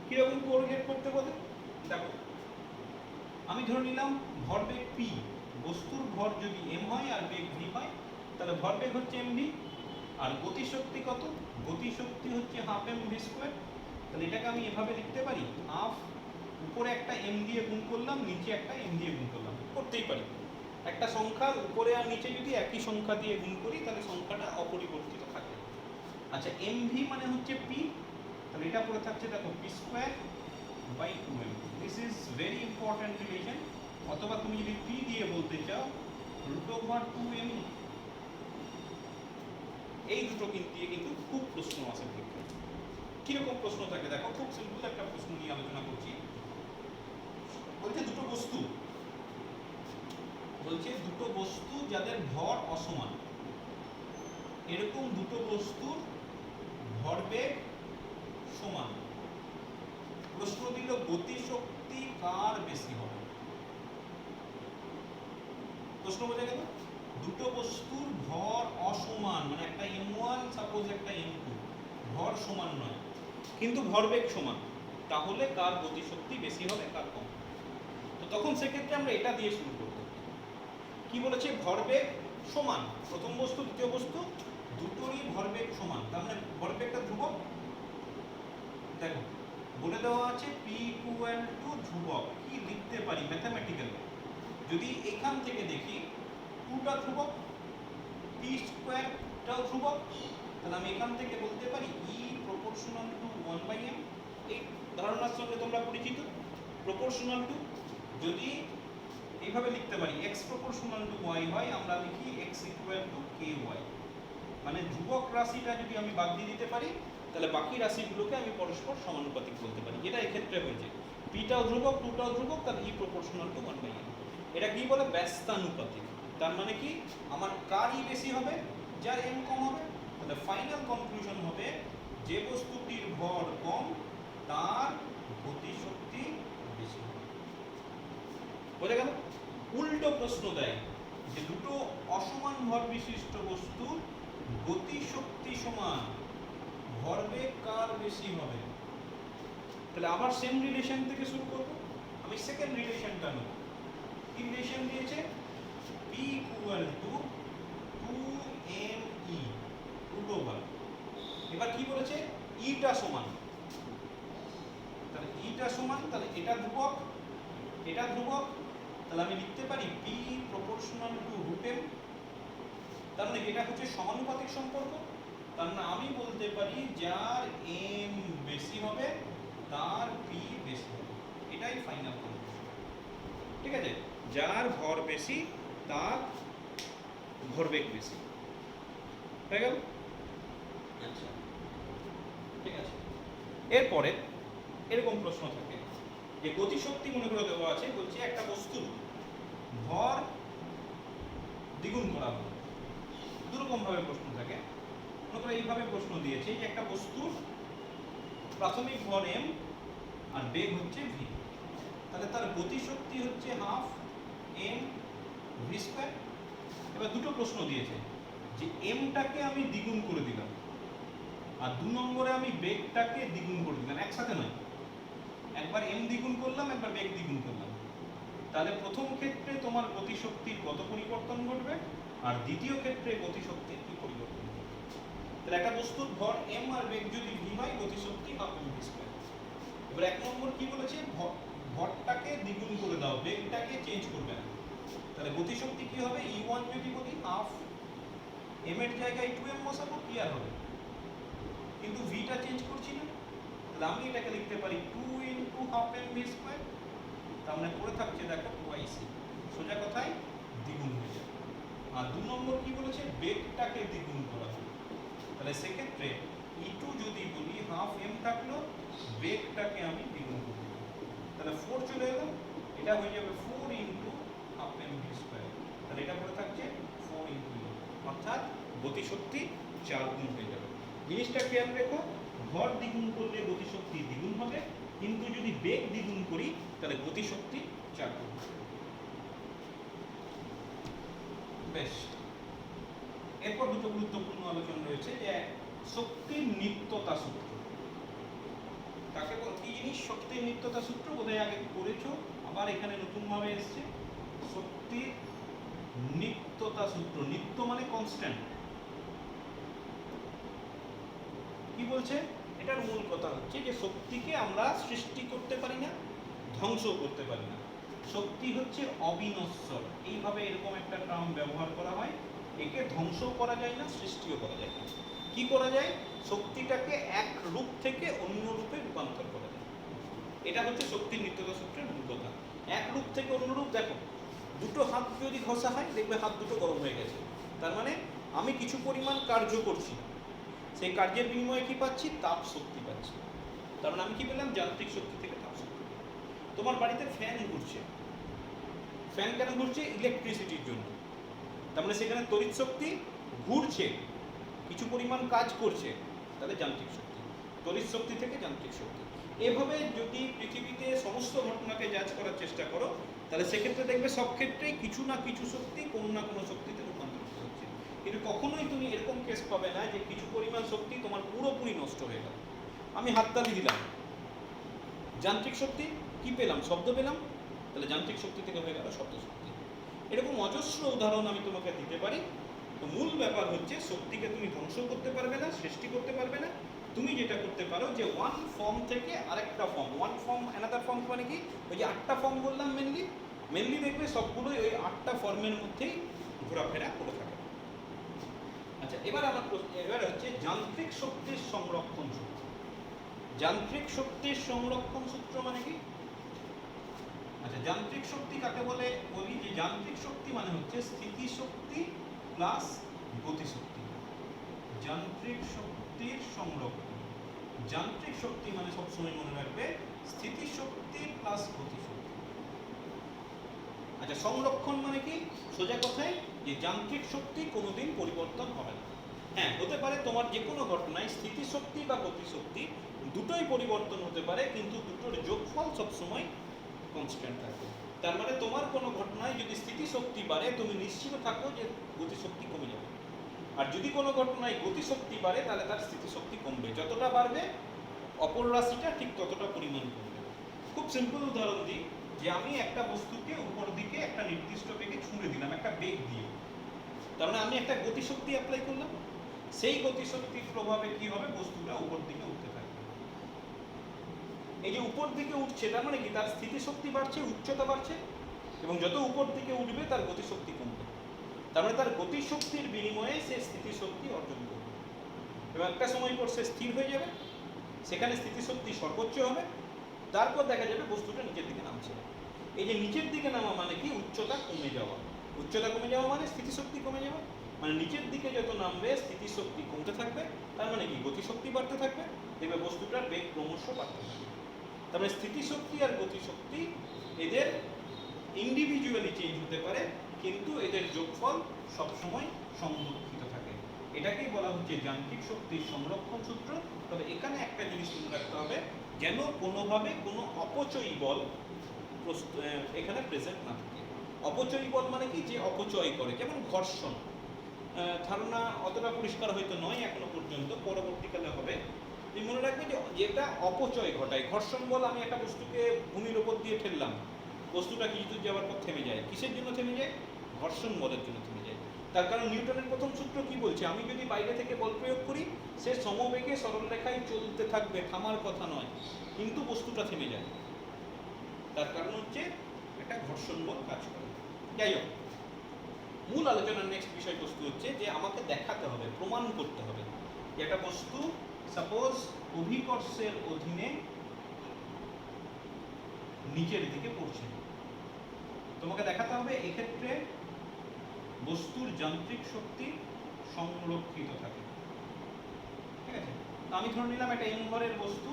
কিরকম কোরিলেট করতে বলে? দেখো, আমি ধরে নিলাম ভরবেগ পি, বস্তুর ভর যদি এম হয় আর বেগ ভি হয়, তাহলে ভরবেগ হচ্ছে এম ভি, আর গতিশক্তি কত? গতিশক্তি হচ্ছে হাফ এম ভি স্কোয়ার। তাহলে এটাকে আমি এভাবে লিখতে পারি, হাফ, উপরে একটা এম দিয়ে গুণ করলাম, নিচে একটা এম দিয়ে গুণ করলাম, করতেই পারি। একটা সংখ্যার উপরে আর নিচে যদি একই সংখ্যা দিয়ে গুণ করি তাহলে সংখ্যাটা অপরিবর্তিত থাকে। আচ্ছা, এম ভি মানে হচ্ছে পি, তাহলে এটা পড়ে থাকছে দেখো p square by two m. This is very important relation. অথবা তুমি যদি পি দিয়ে বলতে চাও রুট ওভার টু এম। এই দুটো দিয়ে কিন্তু খুব প্রশ্ন আসে পরীক্ষায়। কিরকম প্রশ্ন থাকে দেখো, খুব সিম্পল একটা প্রশ্ন নিয়ে আলোচনা করছি। বলছে দুটো বস্তু যাদের ভর অসমান, এরকম দুটো বস্তুর ভরবেগ সমান। প্রশ্ন দিল গতিশক্তি কার বেশি হবে। প্রশ্ন বোঝা গেল? দুটো বস্তুর ভর অসমান, মানে একটা m1 সাপোজ একটা m2, ভর সমান নয় কিন্তু ভরবেগ সমান, তাহলে কার গতিশক্তি বেশি হবে কার কম। তো তখন সেক্ষেত্রে আমরা এটা দিয়ে শুরু করব। কি বলেছে? ভরবেগ সমান, প্রথম বস্তু দ্বিতীয় বস্তু দুটোরই ভরবেগ সমান, তার মানে ভরবেগটা ধ্রুবক। দেখো বলে দেওয়া আছে পি ইকুয়াল টু ধ্রুবক, কি লিখতে পারি ম্যাথমেটিক্যালি? যদি এখান থেকে দেখি টুটা ধ্রুবক, পি স্কোয়ারটাও ধ্রুবক, তাহলে আমি এখান থেকে বলতে পারি ই প্রপোর্শনাল টু 1/m। এই ধারণার সঙ্গে তোমরা পরিচিত, প্রপোর্শনাল টু। যদি এইভাবে লিখতে পারি x প্রপোর্শনাল টু y হয়, আমরা লিখি x ইকুয়াল টু ky। মানে ধ্রুবক রাশিটা যদি আমি বাদ দিয়ে দিতে পারি তাহলে বাকি রাশিগুলোকে আমি পরস্পর সমানুপাতিক বলতে পারি, যেটা এক্ষেত্রে হয়েছে। পিটাও ধ্রুবক, টুটাও ধ্রুবক, তাহলে ই প্রপোর্শনাল টু 1/m। এটা কি বলে? ব্যস্তানুপাতিক। তার মানে কি, আমার কার ই বেশি হবে, যার এম কম হবে। তাহলে ফাইনাল কনক্লুশন হবে যে বস্তুটির ভর কম তার গতিশক্তি বেশি হবে। বোঝা গেল? উল্টো প্রশ্ন দেয় যে দুটো অসমান ভর বিশিষ্ট বস্তুর গতিশক্তি সমান, ভরবেগ কার বেশি হবে। তাহলে আবার সেম রিলেশন থেকে শুরু করব। আমি সেকেন্ড রিলেশনটা নেব। কি রিলেশন দিয়েছে? p equal to 2me root over. এবার কি বলেছে? ইটা সমান, তাহলে ইটা সমান, তাহলে এটা ধ্রুবক, এটা ধ্রুবক, তাহলে আমি লিখতে পারি p proportional to root m। তার মানে এটা হচ্ছে সমানুপাতিক সম্পর্ক। তার মানে আমি বলতে পারি যার m বেশি হবে তার p বেশি হবে। এটাই ফাইনাল কনক্লুশন। ঠিক আছে, যার ভর বেশি তার ভরবেগ বেশি। হয়ে গেল? আচ্ছা, ঠিক আছে। এরপরে এরকম প্রশ্ন থাকে যে গতিশক্তি মনে করে দেওয়া আছে, বলছে একটা বস্তুর ভর দ্বিগুণ করা হবে। দুরকম ভাবে প্রশ্ন থাকে। মনে করে এইভাবে প্রশ্ন দিয়েছে যে একটা বস্তুর প্রাথমিক ভর m আর বেগ হচ্ছে v, তাহলে তার গতিশক্তি হচ্ছে হাফ m v স্কয়ার। এবার দুটো প্রশ্ন দিয়েছে যে mটাকে আমি দ্বিগুণ করে দিলাম আর 2 নম্বরে আমি বেগটাকে দ্বিগুণ করে দিলাম, একসাথে নয়, একবার m দ্বিগুণ করলাম একবার বেগ দ্বিগুণ করলাম। তাহলে প্রথম ক্ষেত্রে তোমার গতিশক্তির কত পরিবর্তন ঘটবে আর দ্বিতীয় ক্ষেত্রে গতিশক্তির কি পরিবর্তন ঘটবে। তাহলে একটা বস্তুর ভর m আর বেগ যদি v হয়, গতিশক্তি হাফ m v স্কয়ার। এবার এক নম্বর কি বলেছে, ভরটাকে দ্বিগুণ করে দাও, বেগটাকে চেঞ্জ করবে না। তাহলে গতিশক্তি কি হবে, e1 যদি বলি হাফ m এর জায়গায় 2m বসাবো, কি আর হবে, কিন্তু v টা চেঞ্জ করছি না। তাহলে আমি এটাকে লিখতে পারি 2 into half m v square. তার মানে পড়ে থাকছে দেখো 2ic, সোজা কথায় দ্বিগুণ হয়ে যাবে। আর 2 নম্বর কি বলেছে, বেগটাকে দ্বিগুণ করা হবে। তাহলে সেক্ষেত্রে e2 যদি বলি হাফ m থাকলো, বেগটাকে আমি দ্বিগুণ করে দিলাম, তাহলে 4 চলে এলো, এটা হয়ে যাবে 4 into half m v square. তাহলে এটা পড়ে থাকছে 4 ইনটু e, অর্থাৎ গতিশক্তি 4 গুণ হয়ে যাবে। জিনিসটা খেয়াল রেখো, ভর দ্বিগুণ করলে গতিশক্তি দ্বিগুণ হবে, কিন্তু যদি বেগ দ্বিগুণ করি তাহলে গতিশক্তি 4 গুণ। বেশ, এরপর দুটো গুরুত্বপূর্ণ আলোচনা রয়েছে, যে শক্তির নিত্যতা সূত্র। কাকে বল, কি জিনিস শক্তির নিত্যতা সূত্র, বোধহয় আগে করেছো, আবার এখানে নতুন ভাবে এসেছে শক্তির নিত্যতা সূত্র। নিত্য মানে কনস্ট্যান্ট। কি বলছে, এটার মূল কথা হচ্ছে যে শক্তিকে আমরা সৃষ্টি করতে পারি না, ধ্বংস করতে পারি না। শক্তি হচ্ছে অবিনশ্বর, এইভাবে এরকম একটা টার্ম ব্যবহার করা হয়। একে ধ্বংস করা যায় না, সৃষ্টিও করা যায় না। কি করা যায়, শক্তিটাকে এক রূপ থেকে অন্য রূপে রূপান্তর করা যায়। এটা হচ্ছে শক্তির নিত্যতা সূত্রের মূল কথা। এক রূপ থেকে অন্য রূপ, দেখো দুটো হাত যদি ঘষা হয় দেখবে হাত দুটো গরম হয়ে গেছে, তার মানে আমি কিছু পরিমাণ কার্য করছি, সেই কার্যের বিনিময়ে কি পাচ্ছি, তাপ শক্তি পাচ্ছি। তার মানে আমি কি পেলাম, যান্ত্রিক শক্তি থেকে তাপ শক্তি। তোমার বাড়িতে ফ্যান ঘুরছে, ফ্যান কেন ঘুরছে, ইলেকট্রিসিটির জন্য। তার মানে সেখানে তড়িৎ শক্তি ঘুরছে, কিছু পরিমাণ কাজ করছে, তাহলে যান্ত্রিক শক্তি। তড়িৎ শক্তি থেকে যান্ত্রিক শক্তি। এভাবে যদি পৃথিবীতে সমস্ত ঘটনাকে জাজ করার চেষ্টা করো, তাহলে সেক্ষেত্রে দেখবে সব ক্ষেত্রেই কিছু না কিছু শক্তি কোনো না কোনো শক্তিতে রূপান্তরিত হচ্ছে। কিন্তু কখনোই তুমি এরকম কেস পাবে না যে কিছু পরিমাণ শক্তি তোমার পুরোপুরি নষ্ট হয়ে গেল। আমি হাততালি দিলাম, যান্ত্রিক শক্তি কি পেলাম, শব্দ পেলাম, তাহলে যান্ত্রিক শক্তি থেকে হয়ে গেল শব্দ শক্তি। এরকম অজস্র উদাহরণ আমি তোমাকে দিতে পারি। তো মূল ব্যাপার হচ্ছে শক্তিকে তুমি ধ্বংস করতে পারবে না, সৃষ্টি করতে পারবে না। তুমি যেটা করতে পারো যে ওয়ান ফর্ম থেকে আরেকটা form, one form another form, মানে কি, ওই যে 8টা ফর্ম বললাম মেনলি দেখবে সবগুলোই ওই 8টা ফর্মের মধ্যেই ঘোরাফেরা করে থাকে। আচ্ছা, এবার হচ্ছে যান্ত্রিক শক্তির সংরক্ষণ সূত্র। যান্ত্রিক শক্তির সংরক্ষণ সূত্র মানে কি? আচ্ছা, যান্ত্রিক শক্তি কাকে বলে বলি, যে যান্ত্রিক শক্তি মানে হচ্ছে স্থিতিশক্তি প্লাস গতিশক্তি। যান্ত্রিক শক্তির সংরক্ষণ, যান্ত্রিক শক্তি মানে সবসময় মনে রাখবে স্থিতিশক্তি প্লাস গতিশক্তি। আচ্ছা, সংরক্ষণ মানে কি, সোজা কথায় যে যান্ত্রিক শক্তি কোনোদিন পরিবর্তন হবে না। হ্যাঁ, হতে পারে তোমার যে কোনো ঘটনায় স্থিতিশক্তি বা গতিশক্তি দুটোই পরিবর্তন হতে পারে, কিন্তু দুটোর যোগফল সবসময় কনস্ট্যান্ট থাকবে। তার মানে তোমার কোনো ঘটনায় যদি স্থিতিশক্তি বাড়ে, তুমি নিশ্চিত থাকো যে গতিশক্তি কমে যাবে। আর যদি কোনো ঘটনায় গতিশক্তি বাড়ে, তাহলে তার স্থিতিশক্তি কমবে। যতটা বাড়বে অপর রাশিটা ঠিক ততটা পরিমাণ কমবে। খুব সিম্পল উদাহরণ দিই, যে আমি একটা বস্তুকে উপর দিকে একটা নির্দিষ্ট বেগে ছুঁড়ে দিলাম, একটা বেগ দিয়ে। তার মানে আমি একটা গতিশক্তি অ্যাপ্লাই করলাম, সেই গতিশক্তির প্রভাবে কি হবে, বস্তুটা উপর দিকে উঠতে থাকবে। এই যে উপর দিকে উঠছে, তার মানে কি, তার স্থিতিশক্তি বাড়ছে, উচ্চতা বাড়ছে, এবং যত উপর দিকে উঠবে তার গতিশক্তি কমবে। তার মানে তার গতিশক্তির বিনিময়ে সে স্থিতিশক্তি অর্জন করবে, এবং একটা সময় পর সে স্থির হয়ে যাবে, সেখানে স্থিতিশক্তি সর্বোচ্চ হবে। তারপর দেখা যাবে বস্তুটা নিচের দিকে নামছে। এই যে নিচের দিকে নামা মানে কি, উচ্চতা কমে যাওয়া। উচ্চতা কমে যাওয়া মানে স্থিতিশক্তি কমে যাওয়া। মানে নিচের দিকে যত নামবে স্থিতিশক্তি কমতে থাকবে, তার মানে কি, গতিশক্তি বাড়তে থাকবে, দেখবে বস্তুটার বেগ ক্রমশ বাড়তে থাকবে। তার মানে স্থিতিশক্তি আর গতিশক্তি এদের ইন্ডিভিজুয়ালি চেঞ্জ হতে পারে, কিন্তু এদের যোগফল সবসময় সংরক্ষিত থাকে। এটাকেই বলা হচ্ছে যান্ত্রিক শক্তির সংরক্ষণ সূত্র। তবে এখানে একটা জিনিস মনে রাখতে হবে, যেন কোনোভাবে কোনো অপচয়ী বল এখানে প্রেজেন্ট না থাকে। অপচয়ী বল মানে কি, যে অপচয় করে, যেমন ঘর্ষণ। ধারণা অতটা পরিষ্কার হয়তো নয় এখনো পর্যন্ত, পরবর্তীকালে হবে। তুমি মনে রাখবে যে যেটা অপচয় ঘটায়, ঘর্ষণ বল, আমি একটা বস্তুকে ভূমির ওপর দিয়ে ঠেললাম, বস্তুটা কিছু দূর যাওয়ার পর থেমে যায়। কিসের জন্য থেমে যায়? ঘর্ষণ বলের জন্য থেমে যায়। তার কারণ নিউটনের প্রথম সূত্র কি বলছে, আমি যদি বাইরে থেকে বল প্রয়োগ করি, সে সমবেগে সরলরেখায় চলতে থাকবে, থামার কথা নয়, কিন্তু বস্তুটা থেমে যায়। তার কারণ হচ্ছে একটা ঘর্ষণ বল কাজ করে। যাই হোক, মূল আলোচনার নেক্সট বিষয়বস্তু হচ্ছে যে আমাকে দেখাতে হবে, প্রমাণ করতে হবে যে একটা বস্তু সাপোজ অভিকর্ষের অধীনে নিচের দিকে পড়ছে। তোমাকে দেখাতে হবে এক্ষেত্রে বস্তুর যান্ত্রিক শক্তি সংরক্ষিত থাকে। ঠিক আছে, আমি ধরে নিলাম একটা m ভরের বস্তু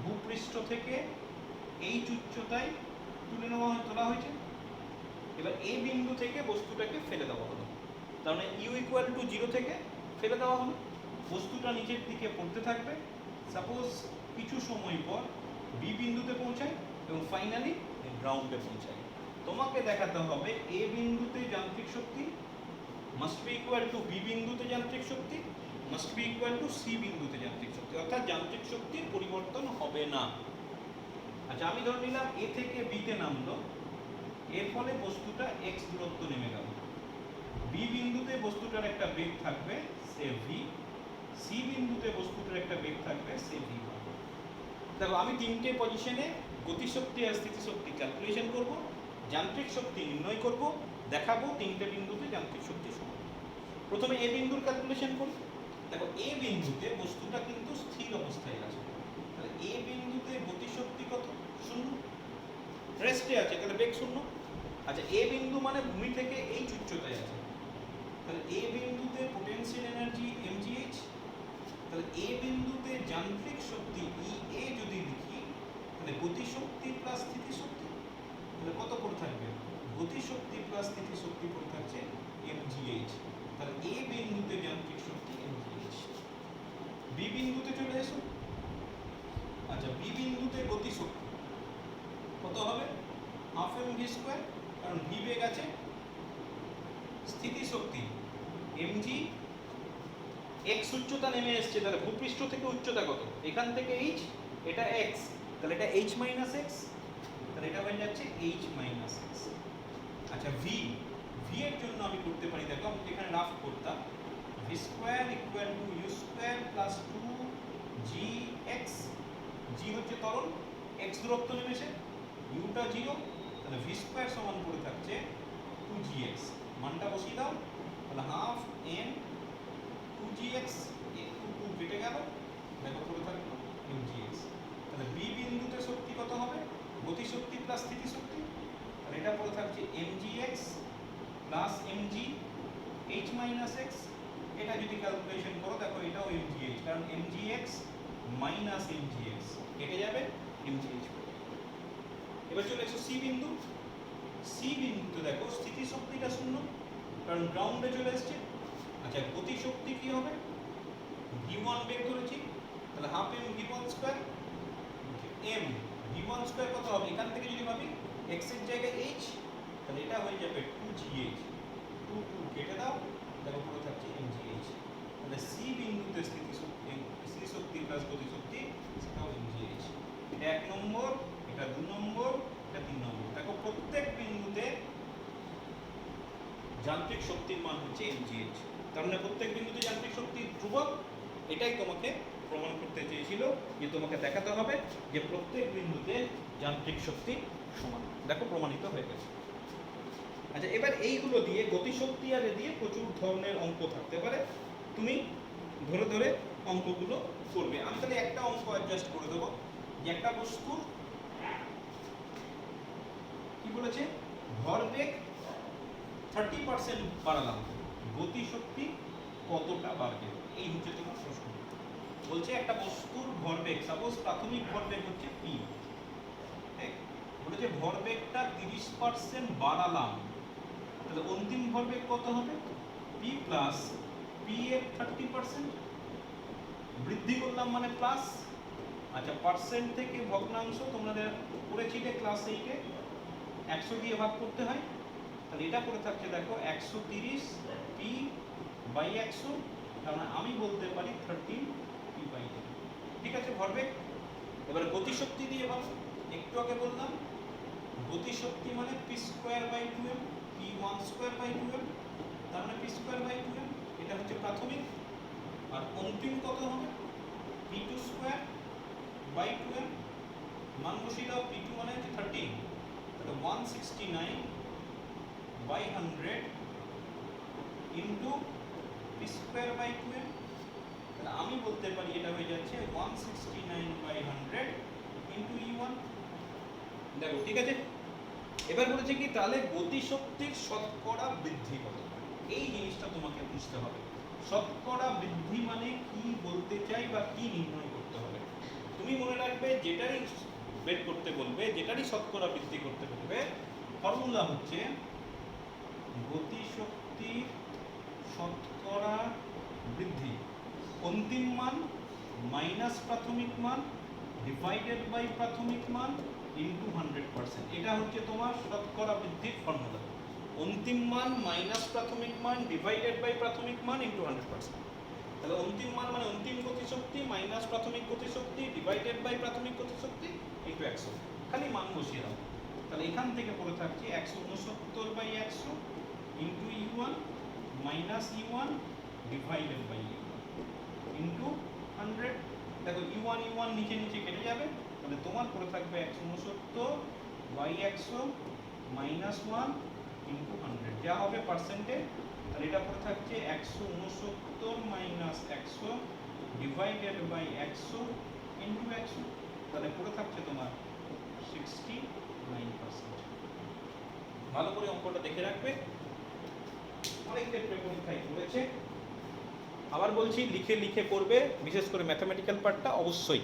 ভূপৃষ্ঠ থেকে এই উচ্চতায় তোলা হয়েছে। এবার এ বিন্দু থেকে বস্তুটাকে ফেলে দেওয়া হলো, তার মানে ইউ ইকুয়াল টু 0 থেকে ফেলে দেওয়া হলো। বস্তুটা নিচের দিকে পড়তে থাকবে, সাপোজ কিছু সময় পর বি বিন্দুতে পৌঁছায় এবং ফাইনালি গ্রাউন্ডে পৌঁছায়। তোমাকে দেখাতে হবে এ বিন্দুতে যান্ত্রিক শক্তি must be equal to B বিন্দুতে যান্ত্রিক শক্তি must be equal to C বিন্দুতে যান্ত্রিক শক্তি, অর্থাৎ যান্ত্রিক শক্তির পরিবর্তন হবে না। আচ্ছা, আমি ধরে নিলাম এ থেকে বিতে নামলো, এর ফলে বস্তুটা x দূরত্ব নেমে গেল। বি বিন্দুতে বস্তুটার একটা বেগ থাকবে সে v, সি বিন্দুতে বস্তুটার একটা বেগ থাকবে সে v। দেখো, আমি তিনটে পজিশনে গতিশক্তি আর স্থিতিশক্তি ক্যালকুলেশন করব, যান্ত্রিক শক্তি নির্ণয় করব, দেখাবো তিনটে বিন্দুতে যান্ত্রিক শক্তি সমান। প্রথমে এ বিন্দুর ক্যালকুলেশন করি। দেখো, এ বিন্দুতে বস্তুটা কিন্তু স্থির অবস্থায় আছে, তাহলে এ বিন্দুতে গতিশক্তি কত? 0। রেস্টে আছে, তাহলে বেগ 0। আচ্ছা, এ বিন্দু মানে ভূমি থেকে এই উচ্চতায় আছে, তাহলে এ বিন্দুতে পোটেনশিয়াল এনার্জি mgh, তাহলে এ বিন্দুতে যান্ত্রিক শক্তি E A যদি লিখি, তাহলে গতিশক্তি প্লাস স্থিতিশক্তি, তাহলে কত করে থাকবে? গতিশক্তি প্লাস স্থিতিশক্তি করে থাকছে mgh, তাহলে এ বিন্দুতে যান্ত্রিক শক্তি mgh। বি বিন্দুতে চলে এসো। আচ্ছা, বি বিন্দুতে গতিশক্তি কত হবে? হাফ এম ভি স্কোয়ার, কারণ ভি বেগ আছে। স্থিতিশক্তি mg, x উচ্চতা নেমে এসছে, তাহলে ভূপৃষ্ঠ থেকে উচ্চতা কত? এখান থেকে h, এটা x, তাহলে এটা h মাইনাস x, তাহলে এটা হয়ে যাচ্ছে h মাইনাস x। আচ্ছা, v এর জন্য আমি করতে পারি, দেখো আমি এখানে রাফ করতাম, v square equal two u square plus 2gx। g হচ্ছে ত্বরণ, x দূরত্ব নেমেছে, uটা 0, তাহলে v স্কোয়ার সমান করে থাকছে 2gx। মানটা বসিয়ে দাও, তাহলে হাফ m 2gx, 2 কেটে গেল, দেখো করে থাকলো mgx। তাহলে বি বিন্দুতে শক্তি কত হবে? গতিশক্তি প্লাস স্থিতিশক্তি, তাহলে এটা পড়ে থাকছে mgx plus mg h minus x। এটা যদি ক্যালকুলেশন করো, দেখো এটাও mgh, কারণ mgx মাইনাস mgx কেটে যাবে, mgh। এবার চলে এসো সি বিন্দু। সি বিন্দুতে দেখো স্থিতিশক্তিটা 0, কারণ গ্রাউন্ডে চলে এসছে। আচ্ছা, গতিশক্তি কি হবে? v1 বের করেছি, তাহলে half m v1 square, m v1 square কত হবে? এখান থেকে যদি ভাবি x এর জায়গায় h, তাহলে এটা হয়ে যাবে 2gh। 2 কেটে দাও, দেখো পুরো থাকছে mgh। তাহলে সি বিন্দুতে স্থিতিশক্তি প্লাস গতিশক্তি, সেটাও mgh। এটা 1 নম্বর, এটা 2 নম্বর, এটা 3 নম্বর। দেখো প্রত্যেক বিন্দুতে যান্ত্রিক শক্তির মান হচ্ছে mgh, তার মানে প্রত্যেক বিন্দুতে যান্ত্রিক শক্তি ধ্রুবক। এটাই তোমাকে প্রমাণ করতে চেয়েছিল, যে তোমাকে দেখাতে হবে যে প্রত্যেক বিন্দুতে যান্ত্রিক শক্তি সমান। দেখো প্রমাণিত হয়ে গেছে। আচ্ছা, এবার এইগুলো দিয়ে গতিশক্তি আর দিয়ে প্রচুর ধরনের অঙ্ক থাকতে পারে, তুমি ধরে ধরে অঙ্কগুলো করবে। আমি তাহলে একটা অঙ্ক অ্যাডজাস্ট করে দেবো, যে একটা বস্তুর কি বলেছে, ভরবেগ 30% বাড়ালাম, গতিশক্তি কতটা বাড়বে? এই হচ্ছে তোমার প্রশ্ন। বলছে একটা বস্তুর ভরবেগ, সাপোজ প্রাথমিক ভরবেগ হচ্ছে p, বলেছে ভরবেগটা 30% বাড়ালাম, তাহলে অন্তিম ভরবেগ কত হবে? p প্লাস পি এর 30%, বৃদ্ধি করলাম মানে প্লাস। আচ্ছা, পার্সেন্ট থেকে ভগ্নাংশ তোমাদের পড়েছি যে ক্লাস 8-এ 100 দিয়ে ভাগ করতে হয়, তাহলে এটা করে থাকছে দেখো 130 পি বাই 100, কারণ আমি বলতে পারি 13 পি বাই 10। ঠিক আছে, ভরবেগ। এবারে গতিশক্তি দিয়ে ভাবো, একটু আগে বললাম গতিশক্তি মানে p square by 2m, p one square by 2m, তার মানে পি স্কোয়ার বাই 2m, এটা হচ্ছে প্রাথমিক। আর অন্তিম কত হবে? P two square by 2m, মান বসিয়ে দাও, পি টু মানে হচ্ছে 13, তাহলে 169 by 100 into p square by 2m, তাহলে আমি বলতে পারি এটা হয়ে যাচ্ছে 169 বাই 100 ইন্টু E1। দেখো, ঠিক আছে। এবার বলেছে কি, তাহলে গতিশক্তির শতকরা বৃদ্ধি কত? এই জিনিসটা তোমাকে বুঝতে হবে। শতকরা বৃদ্ধি মানে কি বলতে চাই বা কি নির্ণয় করতে হবে। তুমি মনে রাখবে, যেটারই বের করতে বলবে, যেটারই শতকরা বৃদ্ধি করতে বলবে, ফর্মুলা হচ্ছে গতিশক্তির শতকরা বৃদ্ধি অন্তিম মান মাইনাস প্রাথমিক মান ডিভাইডেড বাই প্রাথমিক মান ইন্টু 100%। এটা হচ্ছে তোমার শতকরা বৃদ্ধির ফর্মুলা। অন্তিম মান মাইনাস প্রাথমিক মান ডিভাইডেড বাই প্রাথমিক মান ইন্টু 100%। তাহলে অন্তিম মান মানে অন্তিম গতিশক্তি মাইনাস প্রাথমিক গতিশক্তি ডিভাইডেড বাই প্রাথমিক গতিশক্তি ইন্টু 100। খালি মান বসিয়ে দাও। তাহলে এখান থেকে পড়ে থাকছে 169 by 100 into E1 minus E1 divided by E1 into 100। দেখো, E1 নিচে নিচে কেটে যাবে, তাহলে তোমার পড়ে থাকবে 169 বাই 100 মাইনাস 1 ইন্টু 100, যা হবে পার্সেন্টে। তাহলে এটা পড়ে থাকছে 169 মাইনাস 100 ডিভাইডেড বাই 100 ইন্টু 100, তাহলে পড়ে থাকছে তোমার 69%। ভালো করে অঙ্কটা দেখে রাখবে, অনেক ক্ষেত্রে পরীক্ষায় পড়েছে। আবার বলছি, লিখে লিখে করবে, বিশেষ করে ম্যাথমেটিক্যাল পার্টটা অবশ্যই।